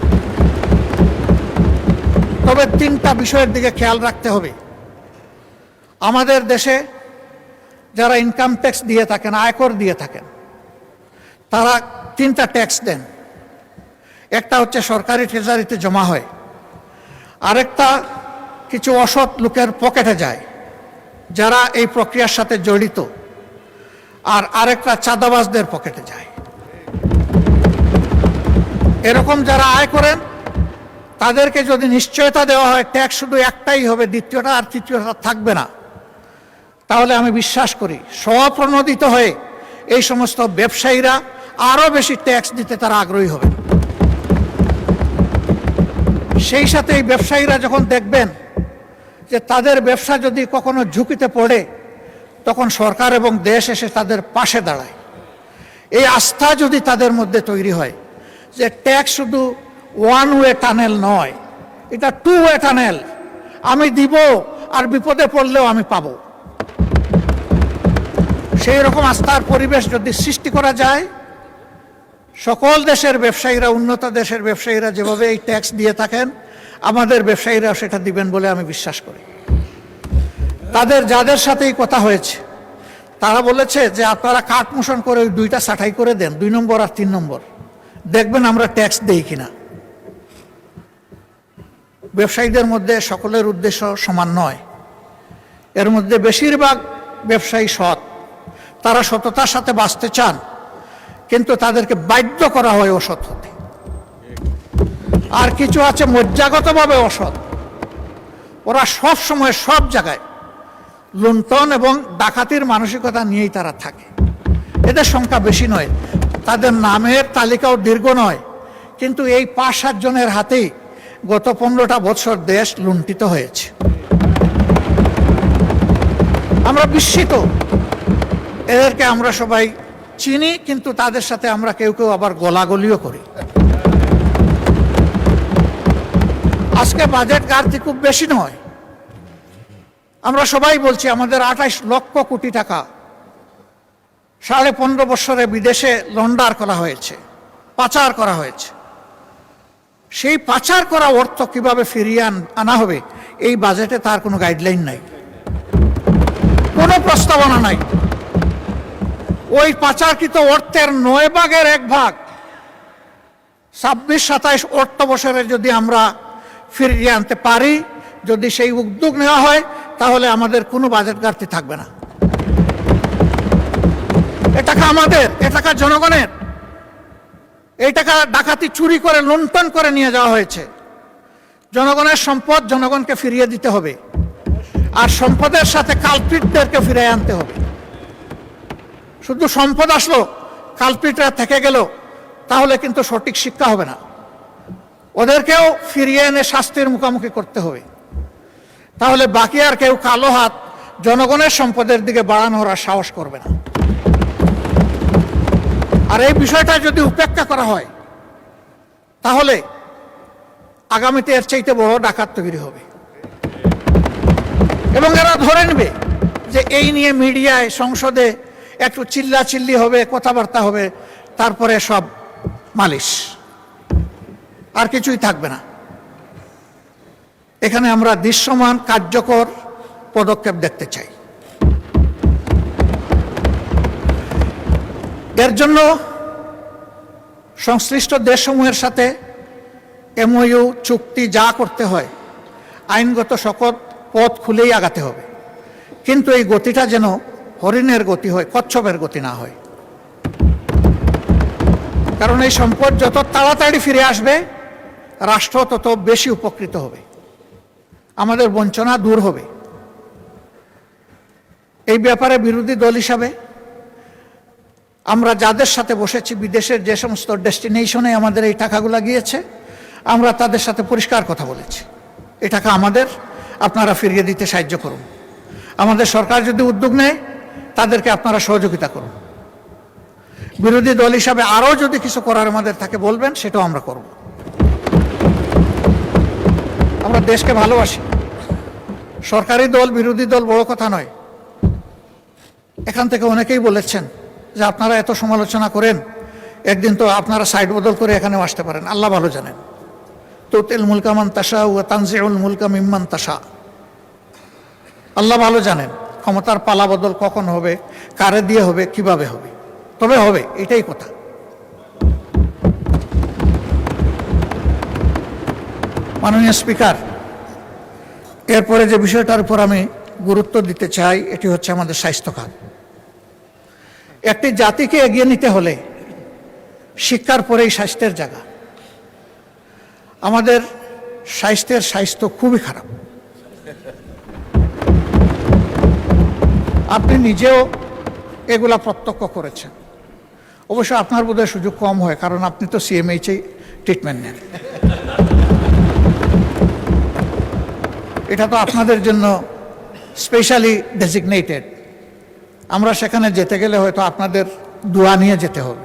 তবে 3টা বিষয়ের দিকে খেয়াল রাখতে হবে। আমাদের দেশে যারা ইনকাম ট্যাক্স দিয়ে থাকেন, আয়কর দিয়ে থাকেন, তারা 3টা ট্যাক্স দেন। একটা হচ্ছে সরকারি ট্রেজারিতে জমা হয়, আরেকটা কিছু অসৎ লোকের পকেটে যায় যারা এই প্রক্রিয়ার সাথে জড়িত, আর আরেকটা চাঁদাবাজদের পকেটে যায়। এরকম যারা আয় করেন তাদেরকে যদি নিশ্চয়তা দেওয়া হয় ট্যাক্স শুধু একটাই হবে, দ্বিতীয়টা আর তৃতীয়টা থাকবে না, তাহলে আমি বিশ্বাস করি স্বপ্রণোদিত হয়ে এই সমস্ত ব্যবসায়ীরা আরও বেশি ট্যাক্স দিতে তারা আগ্রহী হবে। সেই সাথে এই ব্যবসায়ীরা যখন দেখবেন যে তাদের ব্যবসা যদি কখনো ঝুঁকিতে পড়ে, তখন সরকার এবং দেশ এসে তাদের পাশে দাঁড়ায়। এই আস্থা যদি তাদের মধ্যে তৈরি হয় যে ট্যাক্স শুধু ওয়ান ওয়ে টানেল নয়, এটা 2 ওয়ে টানেল, আমি দিব আর বিপদে পড়লেও আমি পাবো, সেই রকম আস্থার পরিবেশ যদি সৃষ্টি করা যায়, সকল দেশের ব্যবসায়ীরা, উন্নত দেশের ব্যবসায়ীরা যেভাবে এই ট্যাক্স দিয়ে থাকেন, আমাদের ব্যবসায়ীরাও সেটা দিবেন বলে আমি বিশ্বাস করি। যাদের সাথেই কথা হয়েছে তারা বলেছে যে আপনারা কাট মোশন করে ওই 2টা ছাঁটাই করে দেন, 2 নম্বর আর 3 নম্বর, দেখবেন আমরা ট্যাক্স দেই কিনা। ব্যবসায়ীদের মধ্যে সকলের উদ্দেশ্য সমান নয়, এর মধ্যে বেশিরভাগ ব্যবসায়ী সৎ, তারা সততার সাথে বাঁচতে চান, কিন্তু তাদেরকে বাধ্য করা হয় অসৎ হতে। আর কিছু আছে মজ্জাগতভাবে অসৎ, ওরা সব সময় সব জায়গায় লুণ্ঠন এবং ডাকাতির মানসিকতা নিয়েই তারা থাকে। এদের সংখ্যা বেশি নয়, তাদের নামের তালিকাও দীর্ঘ নয়, কিন্তু এই 5-7 জনের হাতেই গত 15টা বছর দেশ লুণ্ঠিত হয়েছে। আমরা বিস্মিত, এদেরকে আমরা সবাই চিনি, কিন্তু তাদের সাথে আমরা কেউ কেউ আবার গোলাগুলিও করি। আজকে বাজেট ঘাটতি খুব বেশি নয়, আমরা সবাই বলছি আমাদের 28 লক্ষ কোটি টাকা 15.5 বছরে বিদেশে লন্ডার করা হয়েছে, পাচার করা হয়েছে। সেই পাচার করা অর্থ কিভাবে ফিরিয়ে আনা হবে, এই বাজেটে তার কোনো গাইডলাইন নাই, কোনো প্রস্তাবনা নাই। ওই পাচারকৃত অর্থের 9 ভাগের 1 ভাগ 26-27 অর্থ বছরে যদি আমরা ফিরিয়ে আনতে পারি, যদি সেই উদ্যোগ নেওয়া হয়, তাহলে আমাদের কোনো বাজেট ঘাটতি থাকবে না। এ টাকা আমাদের, এ টাকা জনগণের। এই টাকা ডাকাতি, চুরি করে, লুণ্ঠন করে নিয়ে যাওয়া হয়েছে। জনগণের সম্পদ জনগণকে ফিরিয়ে দিতে হবে। আর সম্পদের সাথে কালপ্রিটদেরকে ফিরে আনতে হবে। শুধু সম্পদ আসলো, কালপ্রিটরা থেকে গেল, তাহলে কিন্তু সঠিক শিক্ষা হবে না। ওদেরকেও ফিরিয়ে এনে শাস্তির মুখোমুখি করতে হবে। তাহলে বাকি আর কেউ কালো হাত জনগণের সম্পদের দিকে বাড়ানোর আর সাহস করবে না। আর এই বিষয়টা যদি উপেক্ষা করা হয়, তাহলে আগামীতে এর চাইতে বড় ডাকাত তৈরি হবে। এবং এরা ধরে নেবে যে এই নিয়ে মিডিয়ায়, সংসদে একটু চিল্লাচিল্লি হবে, কথাবার্তা হবে, তারপরে সব মালিশ, আর কিছুই থাকবে না। এখানে আমরা দৃশ্যমান কার্যকর পদক্ষেপ দেখতে চাই। এর জন্য সংশ্লিষ্ট দেশসমূহের সাথে এমওইউ, চুক্তি যা করতে হয়, আইনগত সকল পথ খুলেই আগাতে হবে। কিন্তু এই গতিটা যেন হরিণের গতি হয়, কচ্ছপের গতি না হয়। কারণ এই সম্পদ যত তাড়াতাড়ি ফিরে আসবে, রাষ্ট্র তত বেশি উপকৃত হবে, আমাদের বঞ্চনা দূর হবে। এই ব্যাপারে বিরোধী দল হিসাবে আমরা যাদের সাথে বসেছি, বিদেশের যে সমস্ত ডেস্টিনেশনে আমাদের এই টাকাগুলো গিয়েছে, আমরা তাদের সাথে পরিষ্কার কথা বলেছি, এই টাকা আমাদের, আপনারা ফিরিয়ে দিতে সাহায্য করুন। আমাদের সরকার যদি উদ্যোগ নেয়, তাদেরকে আপনারা সহযোগিতা করুন। বিরোধী দল হিসাবে আরও যদি কিছু করার আমাদের থাকে বলবেন, সেটাও আমরা করব। আমরা দেশকে ভালোবাসি। সরকারি দল, বিরোধী দল বড় কথা নয়। এখান থেকে অনেকেই বলেছেন যে আপনারা এত সমালোচনা করেন, একদিন তো আপনারা সাইড বদল করে এখানেও আসতে পারেন। আল্লাহ ভালো জানেন। তুতিল মুলকা মান তাশা ওয়া তানজিউল মুলকা মিম্মান তাশা। আল্লাহ ভালো জানেন ক্ষমতার পালা বদল কখন হবে, কারে দিয়ে হবে, কিভাবে হবে, তবে হবে, এটাই কথা। মাননীয় স্পিকার, এরপরে যে বিষয়টার উপর আমি গুরুত্ব দিতে চাই, এটি হচ্ছে আমাদের স্বাস্থ্য খাত। একটি জাতিকে এগিয়ে নিতে হলে শিক্ষার পরেই স্বাস্থ্যের জায়গা। আমাদের স্বাস্থ্য খুবই খারাপ। আপনি নিজেও এগুলা প্রত্যক্ষ করেছেন। অবশ্য আপনার বোধহয় সুযোগ কম হয়, কারণ আপনি তো সিএমএইচে ট্রিটমেন্ট নেন। এটা তো আপনাদের জন্য স্পেশালি ডেজিগনেটেড। আমরা সেখানে যেতে গেলে হয়তো আপনাদের দোয়া নিয়ে যেতে হবে।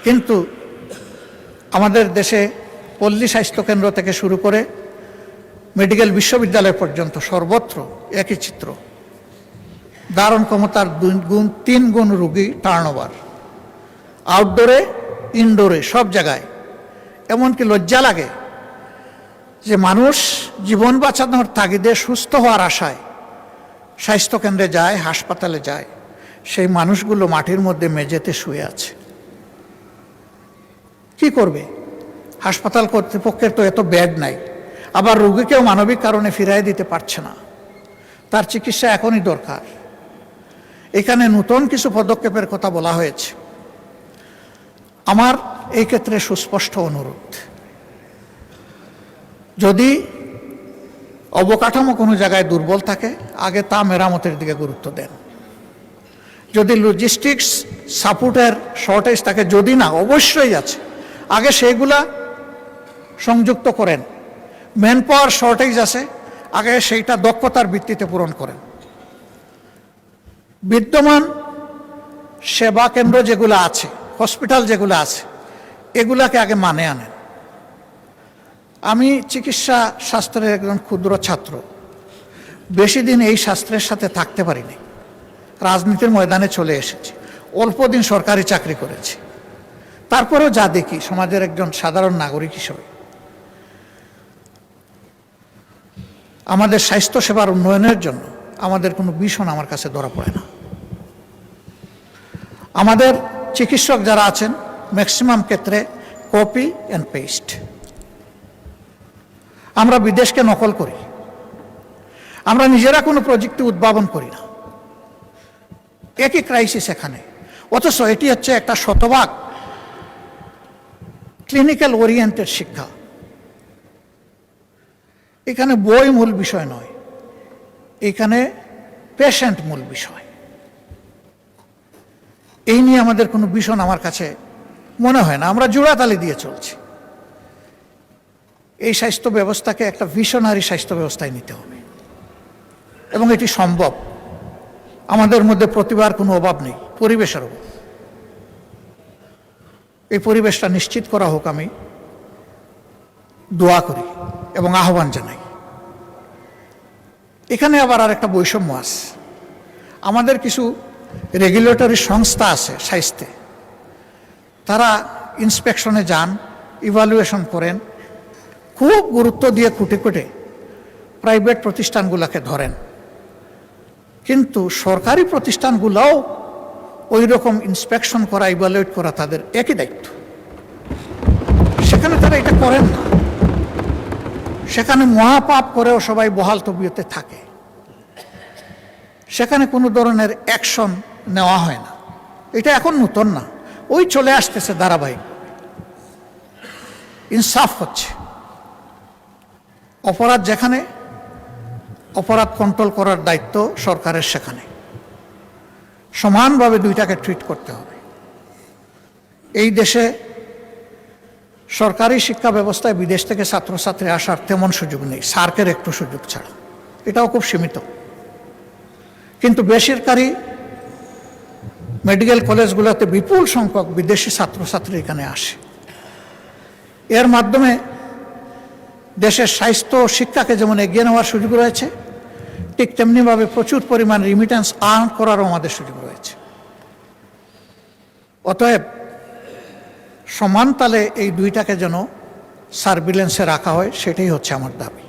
কিন্তু আমাদের দেশে পল্লী স্বাস্থ্যকেন্দ্র থেকে শুরু করে মেডিকেল বিশ্ববিদ্যালয় পর্যন্ত সর্বত্র একই চিত্র। ধারণ ক্ষমতার 3 গুণ রোগী টার্নওভার, আউটডোরে, ইনডোরে, সব জায়গায়। এমনকি লজ্জা লাগে যে মানুষ জীবন বাঁচানোর তাগিদে, সুস্থ হওয়ার আশায় স্বাস্থ্যকেন্দ্রে যায়, হাসপাতালে যায়, সেই মানুষগুলো মাটির মধ্যে মেঝেতে শুয়ে আছে। কি করবে? হাসপাতাল কর্তৃপক্ষের তো এত বেড নাই, আবার রোগীকেও মানবিক কারণে ফিরাই দিতে পারছে না। তার চিকিৎসা এখনই দরকার। এখানে নতুন কিছু পদক্ষেপের কথা বলা হয়েছে। আমার এই ক্ষেত্রে সুস্পষ্ট অনুরোধ, যদি অবকাঠামো কোনো জায়গায় দুর্বল থাকে, আগে তা মেরামতের দিকে গুরুত্ব দেন। যদি লজিস্টিক্স সাপোর্টের শর্টেজ থাকে, যদি না, অবশ্যই আছে, আগে সেগুলা সংযুক্ত করেন। ম্যান পাওয়ার শর্টেজ আছে, আগে সেইটা দক্ষতার ভিত্তিতে পূরণ করেন। বিদ্যমান সেবা কেন্দ্র যেগুলো আছে, হসপিটাল যেগুলো আছে, এগুলাকে আগে মানে আনেন। আমি চিকিৎসা শাস্ত্রের একজন ক্ষুদ্র ছাত্র, বেশি দিন এই শাস্ত্রের সাথে থাকতে পারিনি। রাজনীতির ময়দানে চলে এসেছি, অল্প দিন সরকারি চাকরি করেছি। তারপরেও যা দেখি সমাজের একজন সাধারণ নাগরিক হিসেবে, আমাদের স্বাস্থ্য সেবার উন্নয়নের জন্য আমাদের কোনো ভীষণ আমার কাছে ধরা পড়ে না। আমাদের চিকিৎসক যারা আছেন, ম্যাক্সিমাম ক্ষেত্রে কপি অ্যান্ড পেস্ট। আমরা বিদেশকে নকল করি, আমরা নিজেরা কোনো প্রযুক্তি উদ্ভাবন করি না। একই ক্রাইসিস এখানে, অথচ এটি হচ্ছে একটা শতভাগ ক্লিনিক্যাল ওরিয়েন্টেড শিক্ষা। এখানে বই মূল বিষয় নয়, এখানে পেশেন্ট মূল বিষয়। এই নিয়ে আমাদের কোনো ভীষণ আমার কাছে মনে হয় না, আমরা জোড়াতালি দিয়ে চলছি। এই স্বাস্থ্য ব্যবস্থাকে একটা ভিশনারি স্বাস্থ্য ব্যবস্থায় নিতে হবে এবং এটি সম্ভব। আমাদের মধ্যে প্রতিভার কোনো অভাব নেই, পরিবেশের অভাব। এই পরিবেশটা নিশ্চিত করা হোক, আমি দোয়া করি এবং আহ্বান জানাই। এখানে আবার আর একটা বৈষম্য আছে। আমাদের কিছু রেগুলেটরি সংস্থা আছে স্বাস্থ্যে, তারা ইন্সপেকশনে যান, ইভালুয়েশন করেন, খুব গুরুত্ব দিয়ে খুঁটে খুঁটে প্রাইভেট প্রতিষ্ঠানগুলোকে ধরেন, কিন্তু সরকারি প্রতিষ্ঠানগুলোও ওই রকম ইন্সপেকশন করা, ইভালুয়েট করা তাদের একই দায়িত্ব। সেখানে তারা এটা করেন না, সেখানে মহাপাপ করেও সবাই বহাল তবিয়তে থাকে, সেখানে কোনো ধরনের অ্যাকশন নেওয়া হয় না। এটা এখন নতুন না, ওই চলে আসতেছে ধারাবাহিক। ইনসাফ হচ্ছে, অপরাধ যেখানে, অপরাধ কন্ট্রোল করার দায়িত্ব সরকারের, সেখানে সমানভাবে দুইটাকে ট্রিট করতে হবে। এই দেশে সরকারি শিক্ষা ব্যবস্থায় বিদেশ থেকে ছাত্রছাত্রী আসার তেমন সুযোগ নেই, সার্কের একটু সুযোগ ছাড়া, এটাও খুব সীমিত। কিন্তু বেসরকারি মেডিকেল কলেজগুলোতে বিপুল সংখ্যক বিদেশি ছাত্রছাত্রী এখানে আসে। এর মাধ্যমে দেশের স্বাস্থ্য ও শিক্ষাকে যেমন এগিয়ে নেওয়ার সুযোগ রয়েছে, ঠিক তেমনিভাবে প্রচুর পরিমাণ রিমিটেন্স আর্ন করারও আমাদের সুযোগ রয়েছে। অতএব সমান তালে এই দুইটাকে যেন সার্ভিলেন্সে রাখা হয়, সেটাই হচ্ছে আমার দাবি।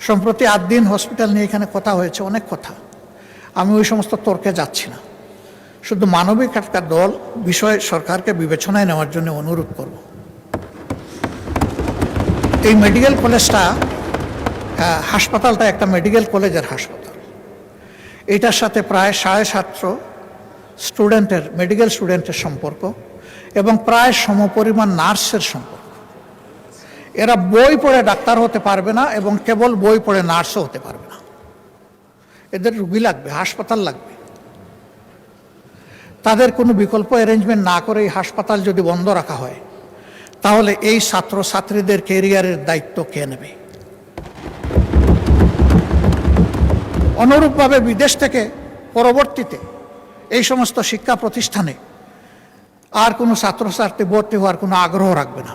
সম্প্রতি 8 দিন হসপিটাল নিয়ে এখানে কথা হয়েছে, অনেক কথা, আমি ওই সমস্ত তর্কে যাচ্ছি না। শুধু মানবিক একটা দল বিষয় সরকারকে বিবেচনায় নেওয়ার জন্য অনুরোধ করব। এই মেডিকেল কলেজটা, হাসপাতালটা একটা মেডিকেল কলেজের হাসপাতাল। এটার সাথে প্রায় 750 স্টুডেন্টের, মেডিকেল স্টুডেন্টের সম্পর্ক এবং প্রায় সমপরিমাণ নার্সের সম্পর্ক। এরা বই পড়ে ডাক্তার হতে পারবে না এবং কেবল বই পড়ে নার্সও হতে পারবে না। এদের রুগী লাগবে, হাসপাতাল লাগবে। তাদের কোনো বিকল্প অ্যারেঞ্জমেন্ট না করে এই হাসপাতাল যদি বন্ধ রাখা হয়, তাহলে এই ছাত্রছাত্রীদের ক্যারিয়ারের দায়িত্ব কে নেবে? অনুরূপভাবে বিদেশ থেকে পরবর্তীতে এই সমস্ত শিক্ষা প্রতিষ্ঠানে আর কোনো ছাত্রছাত্রী ভর্তি হওয়ার কোনো আগ্রহ রাখবে না,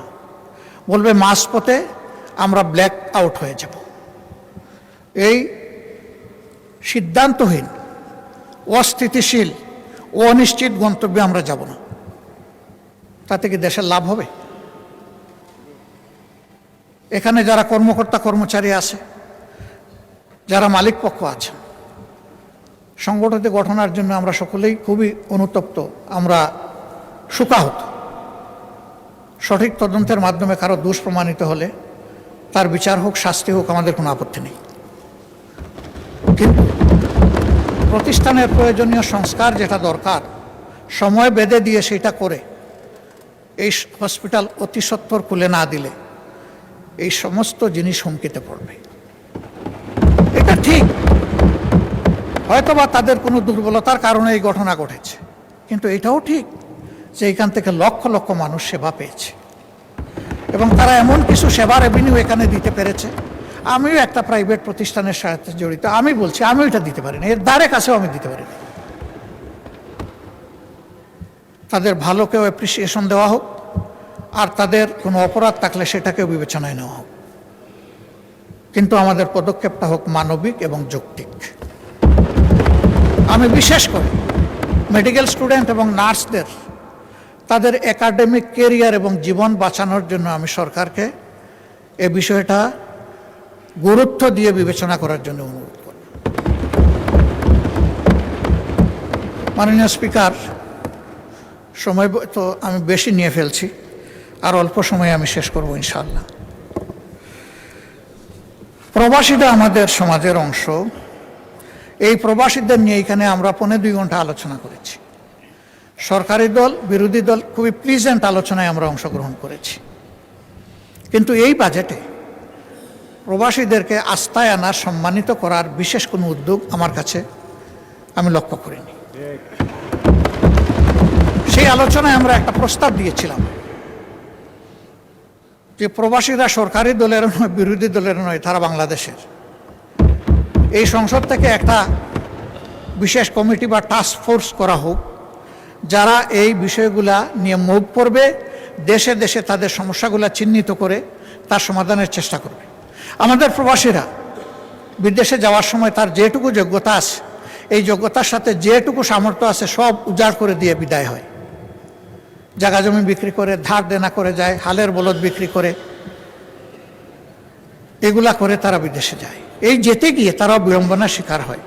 বলবে মাঝপথে আমরা ব্ল্যাক আউট হয়ে যাব। এই সিদ্ধান্তহীন, অস্থিতিশীল, অনিশ্চিত গন্তব্যে আমরা যাব না। তাতে কি দেশের লাভ হবে? এখানে যারা কর্মকর্তা কর্মচারী আছে, যারা মালিক পক্ষ আছেন, সংগঠিত গঠনের জন্য আমরা সকলেই খুবই অনুতপ্ত, আমরা শোকাহত। সঠিক তদন্তের মাধ্যমে কারো দোষ প্রমাণিত হলে তার বিচার হোক, শাস্তি হোক, আমাদের কোনো আপত্তি নেই। কিন্তু প্রতিষ্ঠানের প্রয়োজনীয় সংস্কার যেটা দরকার, সময় বেঁধে দিয়ে সেটা করে এই হসপিটাল অতি সত্বর খুলে না দিলে এই সমস্ত জিনিস হুমকিতে পড়বে। এটা ঠিক, হয়তোবা তাদের কোনো দুর্বলতার কারণে এই ঘটনা ঘটেছে, কিন্তু এটাও ঠিক যে এখান থেকে লক্ষ লক্ষ মানুষ সেবা পেয়েছে এবং তারা এমন কিছু সেবার রেভিনিউ এখানে দিতে পেরেছে। আমিও একটা প্রাইভেট প্রতিষ্ঠানের সাথে জড়িত, আমি বলছি আমিও এটা দিতে পারি না, এর দ্বারে কাছেও আমি দিতে পারি না। তাদের ভালোকেও অ্যাপ্রিসিয়েশন দেওয়া হোক, আর তাদের কোনো অপরাধ থাকলে সেটাকেও বিবেচনায় নেওয়া হোক, কিন্তু আমাদের পদক্ষেপটা হোক মানবিক এবং যৌক্তিক। আমি বিশেষ করে মেডিকেল স্টুডেন্ট এবং নার্সদের তাদের একাডেমিক কেরিয়ার এবং জীবন বাঁচানোর জন্য আমি সরকারকে এ বিষয়টা গুরুত্ব দিয়ে বিবেচনা করার জন্য অনুরোধ করব। মাননীয় স্পিকার, সময় তো আমি বেশি নিয়ে ফেলছি, আর অল্প সময়ে আমি শেষ করব ইনশাআল্লাহ। প্রবাসীরা আমাদের সমাজের অংশ। এই প্রবাসীদের নিয়ে এখানে আমরা 1.5-2 ঘন্টা আলোচনা করেছি। সরকারি দল, বিরোধী দল, খুবই প্লিজেন্ট আলোচনায় আমরা অংশগ্রহণ করেছি। কিন্তু এই বাজেটে প্রবাসীদেরকে আস্থায় আনার, সম্মানিত করার বিশেষ কোনো উদ্যোগ আমার কাছে আমি লক্ষ্য করিনি। সেই আলোচনায় আমরা একটা প্রস্তাব দিয়েছিলাম যে প্রবাসীরা সরকারি দলের নয়, বিরোধী দলের নয়, তারা বাংলাদেশের। এই সংসদ থেকে একটা বিশেষ কমিটি বা টাস্ক ফোর্স করা হোক, যারা এই বিষয়গুলা নিয়ে মুভ করবে, দেশে দেশে তাদের সমস্যাগুলা চিহ্নিত করে তার সমাধানের চেষ্টা করবে। আমাদের প্রবাসীরা বিদেশে যাওয়ার সময় তার যেটুকু যোগ্যতা আছে, এই যোগ্যতার সাথে যেটুকু সামর্থ্য আছে সব উজাড় করে দিয়ে বিদায় হয়। জায়গা জমি বিক্রি করে, ধার দেনা করে যায়, হালের বলদ বিক্রি করে, এগুলা করে তারা বিদেশে যায়। এই যেতে গিয়ে তারাও বিড়ম্বনার শিকার হয়।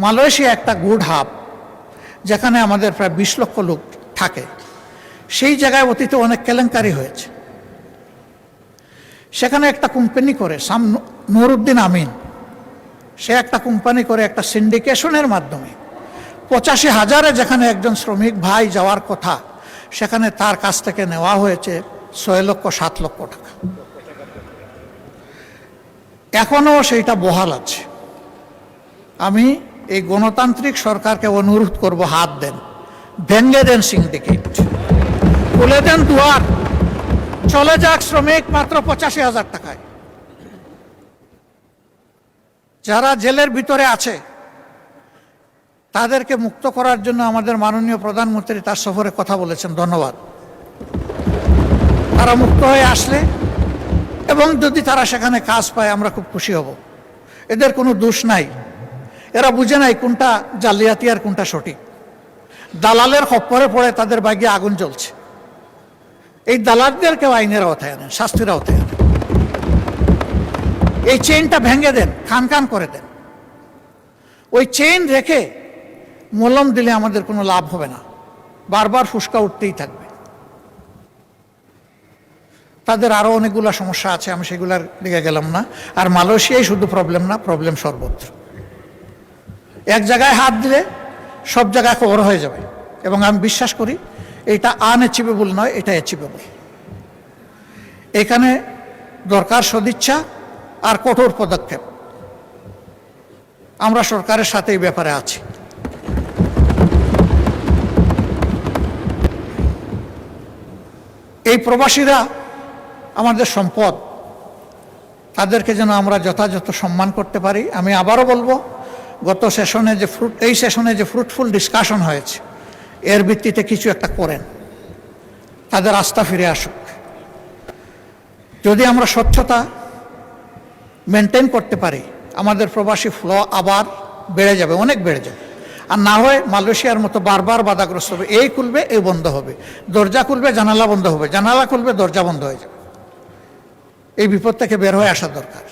মালয়েশিয়া একটা গুড হাব, যেখানে আমাদের প্রায় 20 লক্ষ লোক থাকে। সেই জায়গায় অতীতে অনেক কেলেঙ্কারি হয়েছে। সেখানে একটা কোম্পানি করে, নুরুদ্দিন আমিন, সে একটা কোম্পানি করে একটা সিন্ডিকেশনের মাধ্যমে 85,000-এ যেখানে একজন শ্রমিক ভাই যাওয়ার কথা, সেখানে তার কাছ থেকে নেওয়া হয়েছে 6 লক্ষ 7 লক্ষ টাকা। এখনও সেইটা বহাল আছে। আমি এই গণতান্ত্রিক সরকারকে অনুরোধ করব, হাত দেন, ভেঙে দেন সিন্ডিকেট, খুলে দেন দুয়ার, চলে যাক শ্রমিক মাত্র 85,000 টাকায়। যারা জেলের ভিতরে আছে তাদেরকে মুক্ত করার জন্য আমাদের মাননীয় প্রধানমন্ত্রী তার সফরে কথা বলেছেন, ধন্যবাদ। তারা মুক্ত হয়ে আসলে এবং যদি তারা সেখানে কাজ পায়, আমরা খুব খুশি হব। এদের কোনো দোষ নাই, এরা বুঝে নাই কোনটা জালিয়াতি আর কোনটা সঠিক। দালালের খপ্পরে পড়ে তাদের ভাগ্যে আগুন জ্বলছে। এই দালালদেরকেও আইনের আওতায় আনেন, শাস্তির আওতায় আনেন। এই চেইনটা ভেঙে দেন, খান খান করে দেন। ওই চেইন রেখে মলম দিলে আমাদের কোনো লাভ হবে না, বারবার ফুসকা উঠতেই থাকবে। তাদের আরও অনেকগুলো সমস্যা আছে, আমি সেগুলোর দিকে গেলাম না। আর মালয়েশিয়াই শুধু প্রবলেম না, প্রবলেম সর্বত্র। এক জায়গায় হাত দিলে সব জায়গায় কভার হয়ে যাবে, এবং আমি বিশ্বাস করি এটা আনঅ্যাচিভেবল নয়, এটা অ্যাচিভেবল। এখানে দরকার সদিচ্ছা আর কঠোর পদক্ষেপ। আমরা সরকারের সাথে এই ব্যাপারে আছি। এই প্রবাসীরা আমাদের সম্পদ, তাদেরকে যেন আমরা যথাযথ সম্মান করতে পারি। আমি আবারও বলবো, গত সেশনে যে এই সেশনে যে ফ্রুটফুল ডিসকাশন হয়েছে, এর ভিত্তিতে কিছু একটা করেন, তাদের আস্থা ফিরে আসুক। যদি আমরা স্বচ্ছতা মেনটেন করতে পারি, আমাদের প্রবাসী ফ্লো আবার বেড়ে যাবে, অনেক বেড়ে যাবে। আর না হয় মালয়েশিয়ার মতো বারবার বাধাগ্রস্ত হবে। এই খুলবে, এই বন্ধ হবে, দরজা খুলবে, জানালা বন্ধ হবে, জানালা খুলবে, দরজা বন্ধ হয়ে যাবে। এই বিপদ থেকে বের হয়ে আসা দরকার।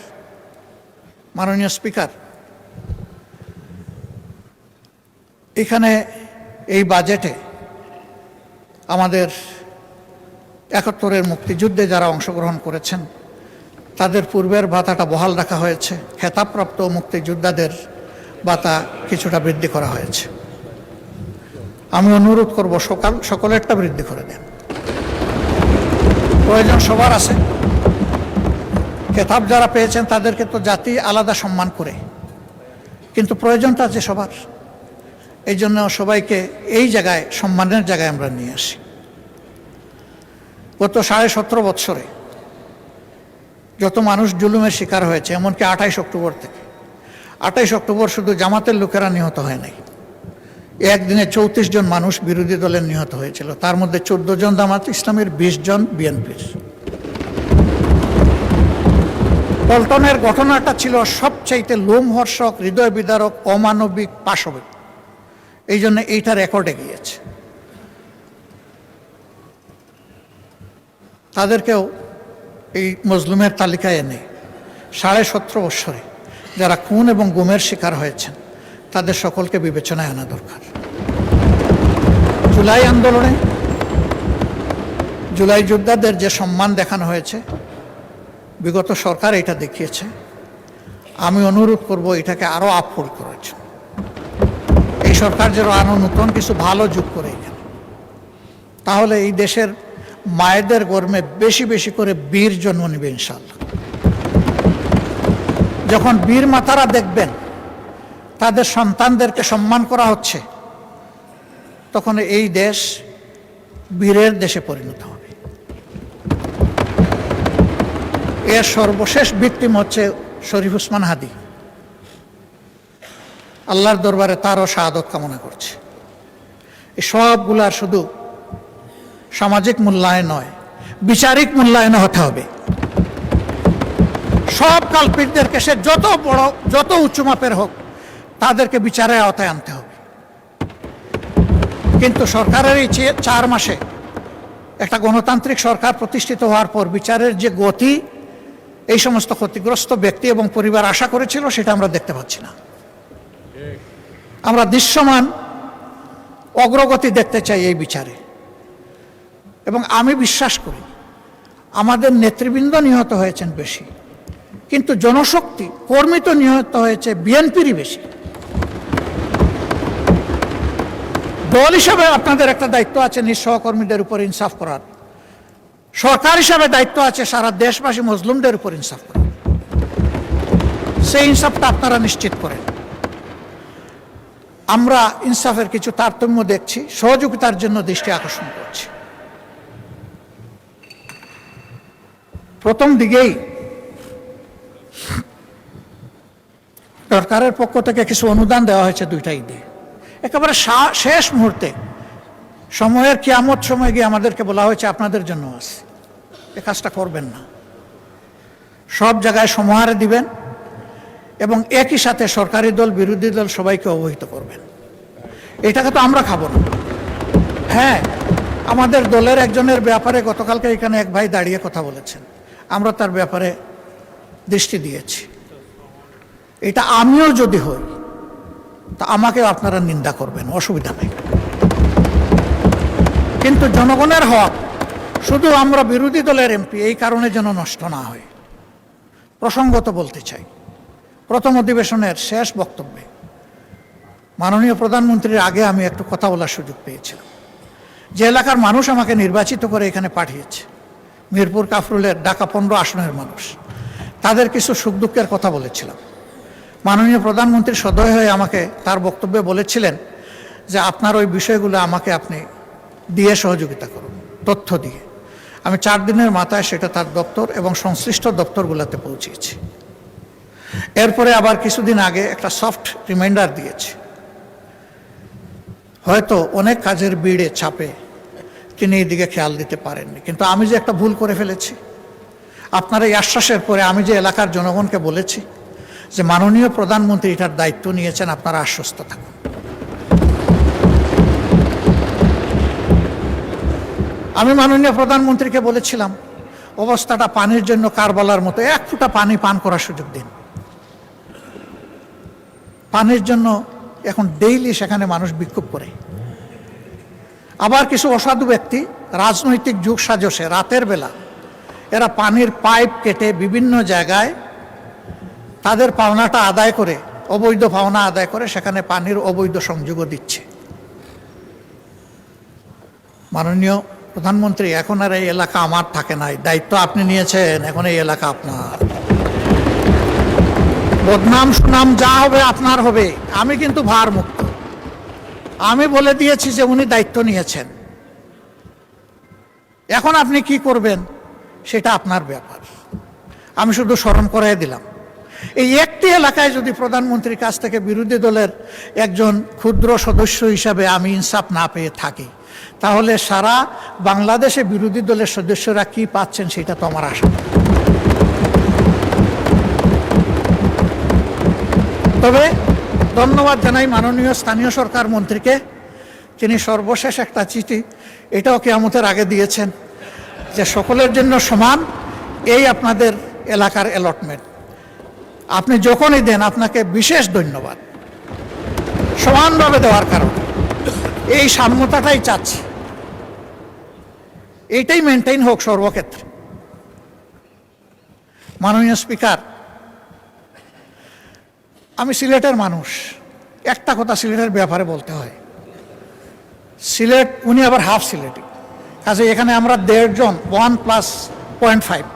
মাননীয় স্পিকার, এখানে এই বাজেটে আমাদের 71-এর মুক্তিযুদ্ধে যারা অংশগ্রহণ করেছেন তাদের পূর্বের ভাতাটা বহাল রাখা হয়েছে। খেতাবপ্রাপ্ত মুক্তিযোদ্ধাদের ভাতা কিছুটা বৃদ্ধি করা হয়েছে। আমি অনুরোধ করব সকলেরটা বৃদ্ধি করে দেন। প্রয়োজন সবার আছে। খেতাব যারা পেয়েছেন তাদেরকে তো জাতি আলাদা সম্মান করে, কিন্তু প্রয়োজনটা আছে সবার। এই জন্য সবাইকে এই জায়গায়, সম্মানের জায়গায় আমরা নিয়ে আসি। গত 17.5 বৎসরে যত মানুষ জুলুমের শিকার হয়েছে, এমনকি 28 অক্টোবর থেকে, 28 অক্টোবর শুধু জামাতের লোকেরা নিহত হয় নাই, একদিনে 34 জন মানুষ বিরোধী দলের নিহত হয়েছিল। তার মধ্যে 14 জন জামাত ইসলামের, 20 জন বিএনপির। পল্টনের ঘটনাটা ছিল সবচাইতে লোমহর্ষক, হৃদয় বিদারক, অমানবিক, পাশবিক। এই জন্য এইটা রেকর্ডে গিয়েছে। তাদেরকেও এই মজলুমের তালিকায় এনে 17.5 বৎসরে যারা খুন এবং গুমের শিকার হয়েছেন তাদের সকলকে বিবেচনায় আনা দরকার। জুলাই আন্দোলনে জুলাই যোদ্ধাদের যে সম্মান দেখানো হয়েছে, বিগত সরকার এটা দেখিয়েছে। আমি অনুরোধ করব এটাকে আরও আপফোল্ড করার জন্য। এই সরকার যেন আরও নতুন কিছু ভালো যোগ করে এখানে, তাহলে এই দেশের মায়েদের গর্মে বেশি বেশি করে বীর জন্ম নেবে ইনশাআল্লাহ। যখন বীর মাতারা দেখবেন তাদের সন্তানদেরকে সম্মান করা হচ্ছে, তখন এই দেশ বীরের দেশে পরিণত হবে। এর সর্বশেষ ভিকটিম হচ্ছে শরীফ ওসমান হাদি। আল্লাহর দরবারে তারও শাহাদত কামনা করছে। এই সবগুলার শুধু সামাজিক মূল্যায়ন নয়, বিচারিক মূল্যায়ন হতে হবে। সব কালপিটদেরকে, সে যত বড় যত উঁচু মাপের হোক, তাদেরকে বিচারের আওতায় আনতে হবে। কিন্তু সরকারের এই 4 মাসে একটা গণতান্ত্রিক সরকার প্রতিষ্ঠিত হওয়ার পর বিচারের যে গতি এই সমস্ত ক্ষতিগ্রস্ত ব্যক্তি এবং পরিবার আশা করেছিল, সেটা আমরা দেখতে পাচ্ছি না। আমরা দৃশ্যমান অগ্রগতি দেখতে চাই এই বিচারে, এবং আমি বিশ্বাস করি আমাদের নেতৃবৃন্দ নিহত হয়েছেন বেশি, কিন্তু জনশক্তি কর্মী তো নিহত হয়েছে বিএনপিরই বেশি। দল হিসাবে আপনাদের একটা দায়িত্ব আছে নিজ সহকর্মীদের উপর ইনসাফ করার, সরকার হিসাবে দায়িত্ব আছে সারা দেশবাসী মজলুমদের উপর ইনসাফ করার। সেই ইনসাফটা আপনারা নিশ্চিত করেন। আমরা ইনসাফের কিছু তারতম্য দেখছি, সহযোগিতার জন্য দৃষ্টি আকর্ষণ করছি। প্রথম দিকেই সরকারের পক্ষ থেকে কিছু অনুদান দেওয়া হয়েছে 2টা ঈদে। একেবারে শেষ মুহূর্তে সময়ের কিয়ামত সময় গিয়ে আমাদেরকে বলা হয়েছে আপনাদের জন্য আছে, এ কাজটা করবেন না। সব জায়গায় সমাহারে দিবেন এবং একই সাথে সরকারি দল বিরোধী দল সবাইকে অবহিত করবেন। এটাকে তো আমরা খাবো না। হ্যাঁ, আমাদের দলের একজনের ব্যাপারে গতকালকে এখানে এক ভাই দাঁড়িয়ে কথা বলেছেন, আমরা তার ব্যাপারে দৃষ্টি দিয়েছি। এটা আমিও যদি হই তা আমাকেও আপনারা নিন্দা করবেন, অসুবিধা নেই। কিন্তু জনগণের হক শুধু আমরা বিরোধী দলের এমপি এই কারণে যেন নষ্ট না হয়। প্রসঙ্গত বলতে চাই, প্রথম অধিবেশনের শেষ বক্তব্যে মাননীয় প্রধানমন্ত্রীর আগে আমি একটু কথা বলার সুযোগ পেয়েছিলাম। যে এলাকার মানুষ আমাকে নির্বাচিত করে এখানে পাঠিয়েছে, মিরপুর কাফরুলের ঢাকা 15 আসনের মানুষ, তাদের কিছু সুখ দুঃখের কথা বলেছিলাম। মাননীয় প্রধানমন্ত্রী সদয় হয়ে আমাকে তার বক্তব্যে বলেছিলেন যে আপনার ওই বিষয়গুলো আমাকে আপনি দিয়ে সহযোগিতা করুন, তথ্য দিয়ে। আমি 4 দিনের মাথায় সেটা তার দপ্তর এবং সংশ্লিষ্ট দপ্তরগুলোতে পৌঁছেছি। এরপরে আবার কিছুদিন আগে একটা সফট রিমাইন্ডার দিয়েছি। হয়তো অনেক কাজের ভিড়ে চাপে তিনি এই দিকে খেয়াল দিতে পারেননি, কিন্তু আমি যে একটা ভুল করে ফেলেছি, আপনার এই আশ্বাসের পরে আমি যে এলাকার জনগণকে বলেছি যে মাননীয় প্রধানমন্ত্রী এটার দায়িত্ব নিয়েছেন, আপনারা আশ্বস্ত থাকুন। আমি মাননীয় প্রধানমন্ত্রীকে বলেছিলাম অবস্থাটা পানির জন্য কারবালার মতো, 1 ফোঁটা পানি পান করার সুযোগ দিন। পানির জন্য এখন ডেইলি সেখানে মানুষ বিক্ষোভ করে। আবার কিছু অসাধু ব্যক্তি রাজনৈতিক যুগ সাজসে রাতের বেলা এরা পানির পাইপ কেটে বিভিন্ন জায়গায় তাদের পাওনাটা আদায় করে, অবৈধ পাওনা আদায় করে সেখানে পানির অবৈধ সংযোগও দিচ্ছে। মাননীয় প্রধানমন্ত্রী, এখন আর এই এলাকা আমার থাকে নাই, দায়িত্ব আপনি নিয়েছেন, এখন এই এলাকা আপনার। বদনাম সুনাম যা হবে আপনার হবে, আমি কিন্তু ভার মুক্ত। আমি বলে দিয়েছি যে উনি দায়িত্ব নিয়েছেন, এখন আপনি কি করবেন সেটা আপনার ব্যাপার। আমি শুধু স্মরণ করাই দিলাম, এই একটি এলাকায় যদি প্রধানমন্ত্রীর কাছ থেকে বিরোধী দলের একজন ক্ষুদ্র সদস্য হিসাবে আমি ইনসাফ না পেয়ে থাকি, তাহলে সারা বাংলাদেশে বিরোধী দলের সদস্যরা কি পাচ্ছেন সেটা তো আমার আশা। তবে ধন্যবাদ জানাই মাননীয় স্থানীয় সরকার মন্ত্রীকে, তিনি সর্বশেষ একটা চিঠি এটাও কিয়ামতের আগে দিয়েছেন যে সকলের জন্য সমান, এই আপনাদের এলাকার অ্যালটমেন্ট আপনি যখনই দেন আপনাকে বিশেষ ধন্যবাদ, সমানভাবে দেওয়ার কারণে। এই সাম্যতাটাই চাচ্ছি, এইটাই মেনটেইন হোক সর্বক্ষেত্রে। মাননীয় স্পিকার, আমি সিলেটের মানুষ, একটা কথা সিলেটের ব্যাপারে বলতে হয়। সিলেট, উনি আবার হাফ সিলেটি, কাজে এখানে আমরা 1.5 জন 1+0.5।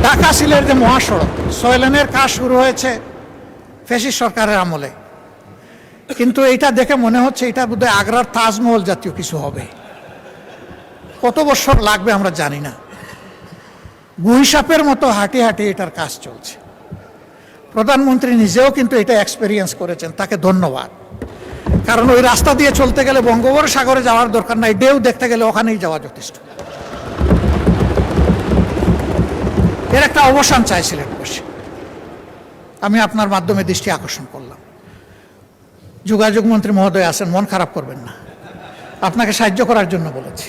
ঢাকা সিলেট যে মহাসড়ক 6 লেনের কাজ শুরু হয়েছে ফ্যাসিস্ট সরকারের আমলে, কিন্তু এটা দেখে মনে হচ্ছে এটা বোধহয় আগ্রার তাজমহল জাতীয় কিছু হবে। কত বছর লাগবে আমরা জানি না। গুইসাপের মতো হাঁটি হাঁটি এটার কাজ চলছে। প্রধানমন্ত্রী নিজেও কিন্তু এটা এক্সপেরিয়েন্স করেছেন, তাকে ধন্যবাদ। কারণ ওই রাস্তা দিয়ে চলতে গেলে বঙ্গোপসাগরে যাওয়ার দরকার নাই, ঢেউ দেখতে গেলে ওখানেই যাওয়া যথেষ্ট। এর একটা অবসান চাই সিলেটবাসী। আমি আপনার মাধ্যমে দৃষ্টি আকর্ষণ করলাম। যোগাযোগ মন্ত্রী মহোদয় আছেন, মন খারাপ করবেন না, আপনাকে সাহায্য করার জন্য বলেছি।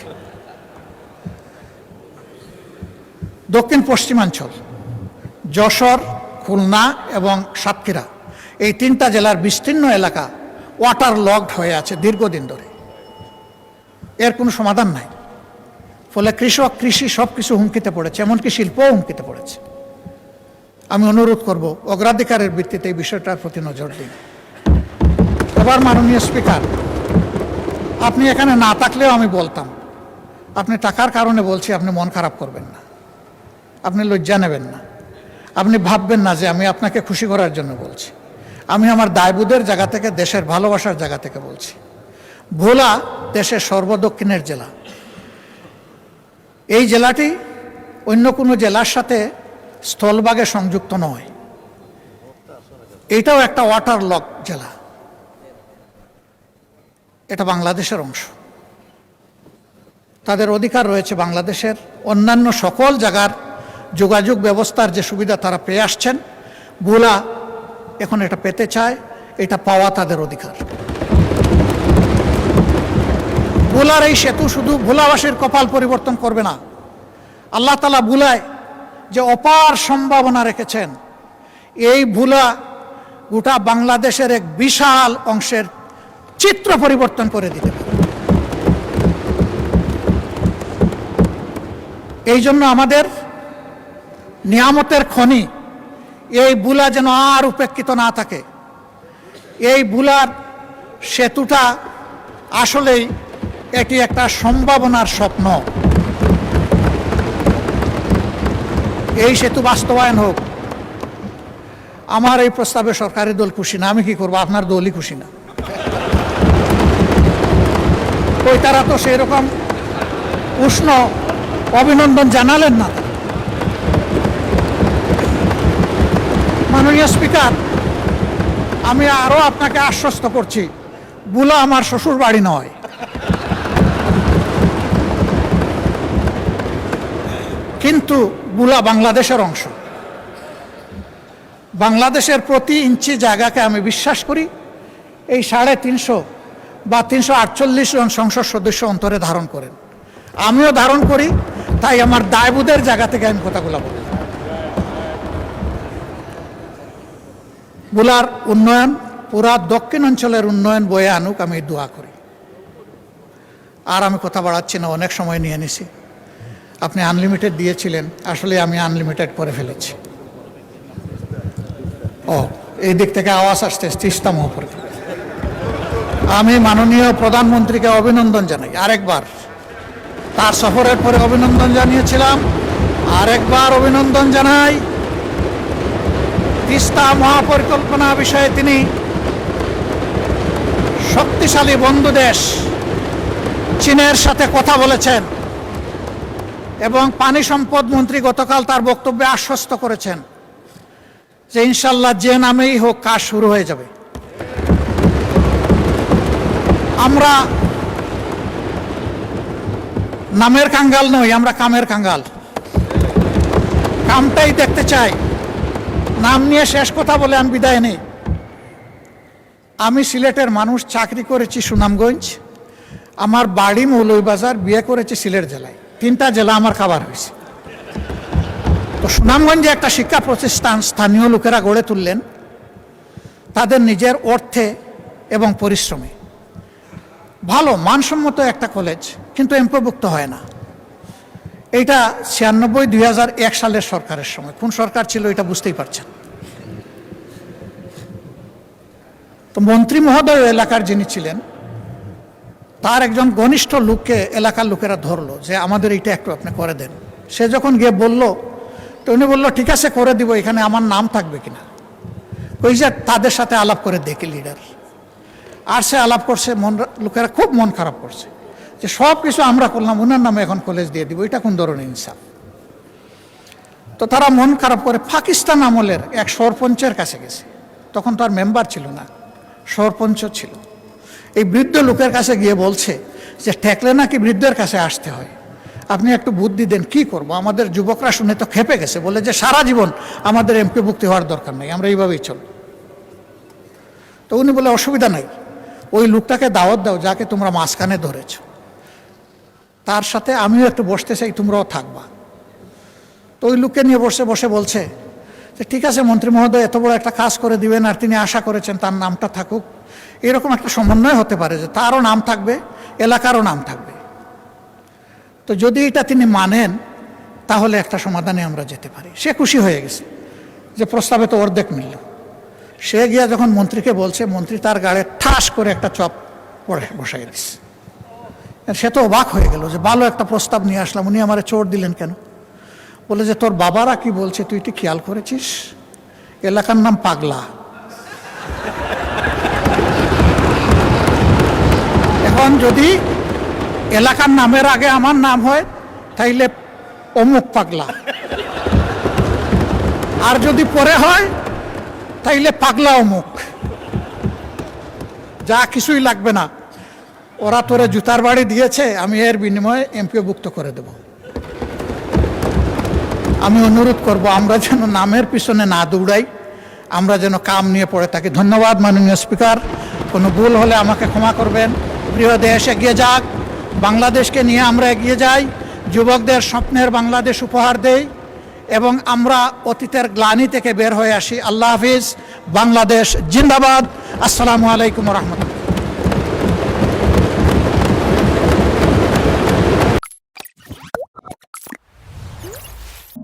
দক্ষিণ পশ্চিমাঞ্চল যশোর, খুলনা এবং সাতক্ষীরা, এই 3টা জেলার বিস্তীর্ণ এলাকা ওয়াটার লকড হয়ে আছে দীর্ঘদিন ধরে। এর কোনো সমাধান নাই। ফলে কৃষক, কৃষি সব কিছু হুমকিতে পড়েছে, এমনকি শিল্পও হুমকিতে পড়েছে। আমি অনুরোধ করব অগ্রাধিকারের ভিত্তিতে এই বিষয়টার প্রতি নজর দিন। এবার মাননীয় স্পিকার, আপনি এখানে না থাকলেও আমি বলতাম, আপনি টাকার কারণে বলছি, আপনি মন খারাপ করবেন না, আপনি লজ্জা নেবেন না, আপনি ভাববেন না যে আমি আপনাকে খুশি করার জন্য বলছি। আমি আমার দায়বোধের জায়গা থেকে, দেশের ভালোবাসার জায়গা থেকে বলছি। ভোলা দেশের সর্বদক্ষিণের জেলা। এই জেলাটি অন্য কোনো জেলার সাথে স্থলভাগে সংযুক্ত নয়। এটাও একটা ওয়াটার লক জেলা। এটা বাংলাদেশের অংশ। তাদের অধিকার রয়েছে বাংলাদেশের অন্যান্য সকল জায়গার যোগাযোগ ব্যবস্থার যে সুবিধা তারা পেয়ে আসছেন, ভোলা এখন এটা পেতে চায়, এটা পাওয়া তাদের অধিকার। ভোলার এই সেতু শুধু ভোলাবাসীর কপাল পরিবর্তন করবে না, আল্লাহ তাআলা ভোলায় যে অপার সম্ভাবনা রেখেছেন, এই ভোলা গোটা বাংলাদেশের এক বিশাল অংশের চিত্র পরিবর্তন করে দিতে পারে। এই জন্য আমাদের নিয়ামতের খনি এই ভোলা যেন আর উপেক্ষিত না থাকে। এই ভোলার সেতুটা আসলেই এটি একটা সম্ভাবনার স্বপ্ন। এই সেতু বাস্তবায়ন হোক। আমার এই প্রস্তাবে সরকারি দল খুশি না, আমি কি করবো, আপনার দলই খুশি না। ওই তারা তো সেই রকম উষ্ণ অভিনন্দন জানালেন না। মাননীয় স্পিকার, আমি আরো আপনাকে আশ্বস্ত করছি, ভোলা আমার শ্বশুর বাড়ি নয়। কিন্তু ভোলা বাংলাদেশের অংশ। বাংলাদেশের প্রতি ইঞ্চি জায়গাকে আমি বিশ্বাস করি এই 350 বা 348 জন সংসদ সদস্য অন্তরে ধারণ করেন, আমিও ধারণ করি। তাই আমার দায়বোধের জায়গা থেকে আমি কথাগুলো বলি। ভোলার উন্নয়ন পুরা দক্ষিণ অঞ্চলের উন্নয়ন বয়ে আনুক, আমি দোয়া করি। আর আমি কথা বাড়াচ্ছি না, অনেক সময় নিয়ে নিছি। আপনি আনলিমিটেড দিয়েছিলেন, আসলে আমি আনলিমিটেড করে ফেলেছি। ও, এই দিক থেকে আওয়াজ আসছে তিস্তা মহাপরিকল্পনা। আমি মাননীয় প্রধানমন্ত্রীকে অভিনন্দন জানাই আরেকবার। তার সফরের পরে অভিনন্দন জানিয়েছিলাম, আরেকবার অভিনন্দন জানাই। তিস্তা মহাপরিকল্পনা বিষয়ে তিনি শক্তিশালী বন্ধু দেশ চীনের সাথে কথা বলেছেন এবং পানি সম্পদ মন্ত্রী গতকাল তার বক্তব্যে আশ্বস্ত করেছেন যে ইনশাল্লাহ যে নামেই হোক কাজ শুরু হয়ে যাবে। আমরা নামের কাঙ্গাল নই, আমরা কামের কাঙ্গাল। কামটাই দেখতে চাই। নাম নিয়ে শেষ কথা বলে আমি বিদায় নেই। আমি সিলেটের মানুষ, চাকরি করেছি সুনামগঞ্জ, আমার বাড়ি মৌলভীবাজার, বিয়ে করেছি সিলেট জেলায়। 3টা জেলা আমার খাবার হয়েছে। তো সুনামগঞ্জে একটা শিক্ষা প্রতিষ্ঠান স্থানীয় লোকেরা গড়ে তুললেন তাদের নিজের অর্থে এবং পরিশ্রমে। ভালো মানসম্মত একটা কলেজ, কিন্তু এমপিওভুক্ত হয় না। এইটা 96-2001 সালের সরকারের সময়। কোন সরকার ছিল এটা বুঝতেই পারছেন। তো মন্ত্রী মহোদয় এলাকার যিনি ছিলেন, তার একজন ঘনিষ্ঠ লোককে এলাকার লোকেরা ধরলো যে আমাদের এইটা একটু আপনি করে দেন। সে যখন গিয়ে বলল, তো উনি বললো ঠিক আছে করে দিব, এখানে আমার নাম থাকবে কিনা। ওই যে তাদের সাথে আলাপ করে দেখি লিডার, আর সে আলাপ করছে, লোকেরা খুব মন খারাপ করছে যে সব কিছু আমরা করলাম, ওনার নামে এখন কলেজ দিয়ে দিব, এটা কোন ধরনের ইনসাফ। তো তারা মন খারাপ করে পাকিস্তান আমলের এক সরপঞ্চের কাছে গেছে, তখন তো আর মেম্বার ছিল না, সরপঞ্চ ছিল। এই বৃদ্ধ লোকের কাছে গিয়ে বলছে যে ঠেকলে নাকি বৃদ্ধের কাছে আসতে হয়, আপনি একটু বুদ্ধি দেন, কি করব। আমাদের যুবকরা শুনে তো খেপে গেছে, বলে যে সারা জীবন আমাদের এমপিভুক্তি হওয়ার দরকার নেই, আমরা এইভাবেই চলব। তো উনি বলে অসুবিধা নাই, ওই লোকটাকে দাওয়াত দাও যাকে তোমরা মাঝখানে ধরেছ, তার সাথে আমিও একটু বসতে চাই, তোমরাও থাকবা। তো ওই লোককে নিয়ে বসে বলছে যে ঠিক আছে মন্ত্রী মহোদয় এত বড় একটা কাজ করে দিবেন, আর তিনি আশা করেছেন তার নামটা থাকুক, এরকম একটা সমন্বয় হতে পারে যে তারও নাম থাকবে, এলাকারও নাম থাকবে। তো যদি এটা তিনি মানেন তাহলে একটা সমাধানে আমরা যেতে পারি। সে খুশি হয়ে গেছে যে প্রস্তাবে তো অর্ধেক মিলল। সে গিয়া যখন মন্ত্রীকে বলছে, মন্ত্রী তার গাড়ে ঠাস করে একটা চপ পড়ে বসাই দিচ্ছে। সে তো অবাক হয়ে গেল যে ভালো একটা প্রস্তাব নিয়ে আসলাম, উনি আমারে চোট দিলেন কেন। বলে যে তোর বাবারা কি বলছে তুই কি খেয়াল করেছিস, এলাকার নাম পাগলা। এখন যদি এলাকার নামের আগে আমার নাম হয় তাইলে অমুক পাগলা, আর যদি পরে হয় তাইলে পাগলা অমুক, যা কিছুই লাগবে না, ওরা তোরে জুতার বাড়ি দিয়েছে, আমি এর বিনিময়ে এমপিওভুক্ত করে দেব। আমি অনুরোধ করব আমরা যেন নামের পিছনে না দৌড়াই, আমরা যেন কাম নিয়ে পড়ে থাকি। ধন্যবাদ মাননীয় স্পিকার, কোনো ভুল হলে আমাকে ক্ষমা করবেন। প্রিয় দেশ এগিয়ে যাক, বাংলাদেশকে নিয়ে আমরা এগিয়ে যাই, যুবকদের স্বপ্নের বাংলাদেশ উপহার দেই এবং আমরা অতীতের গ্লানি থেকে বের হয়ে আসি। আল্লাহ হাফিজ, বাংলাদেশ জিন্দাবাদ। আসসালামু আলাইকুম রহমতুল্লাহ।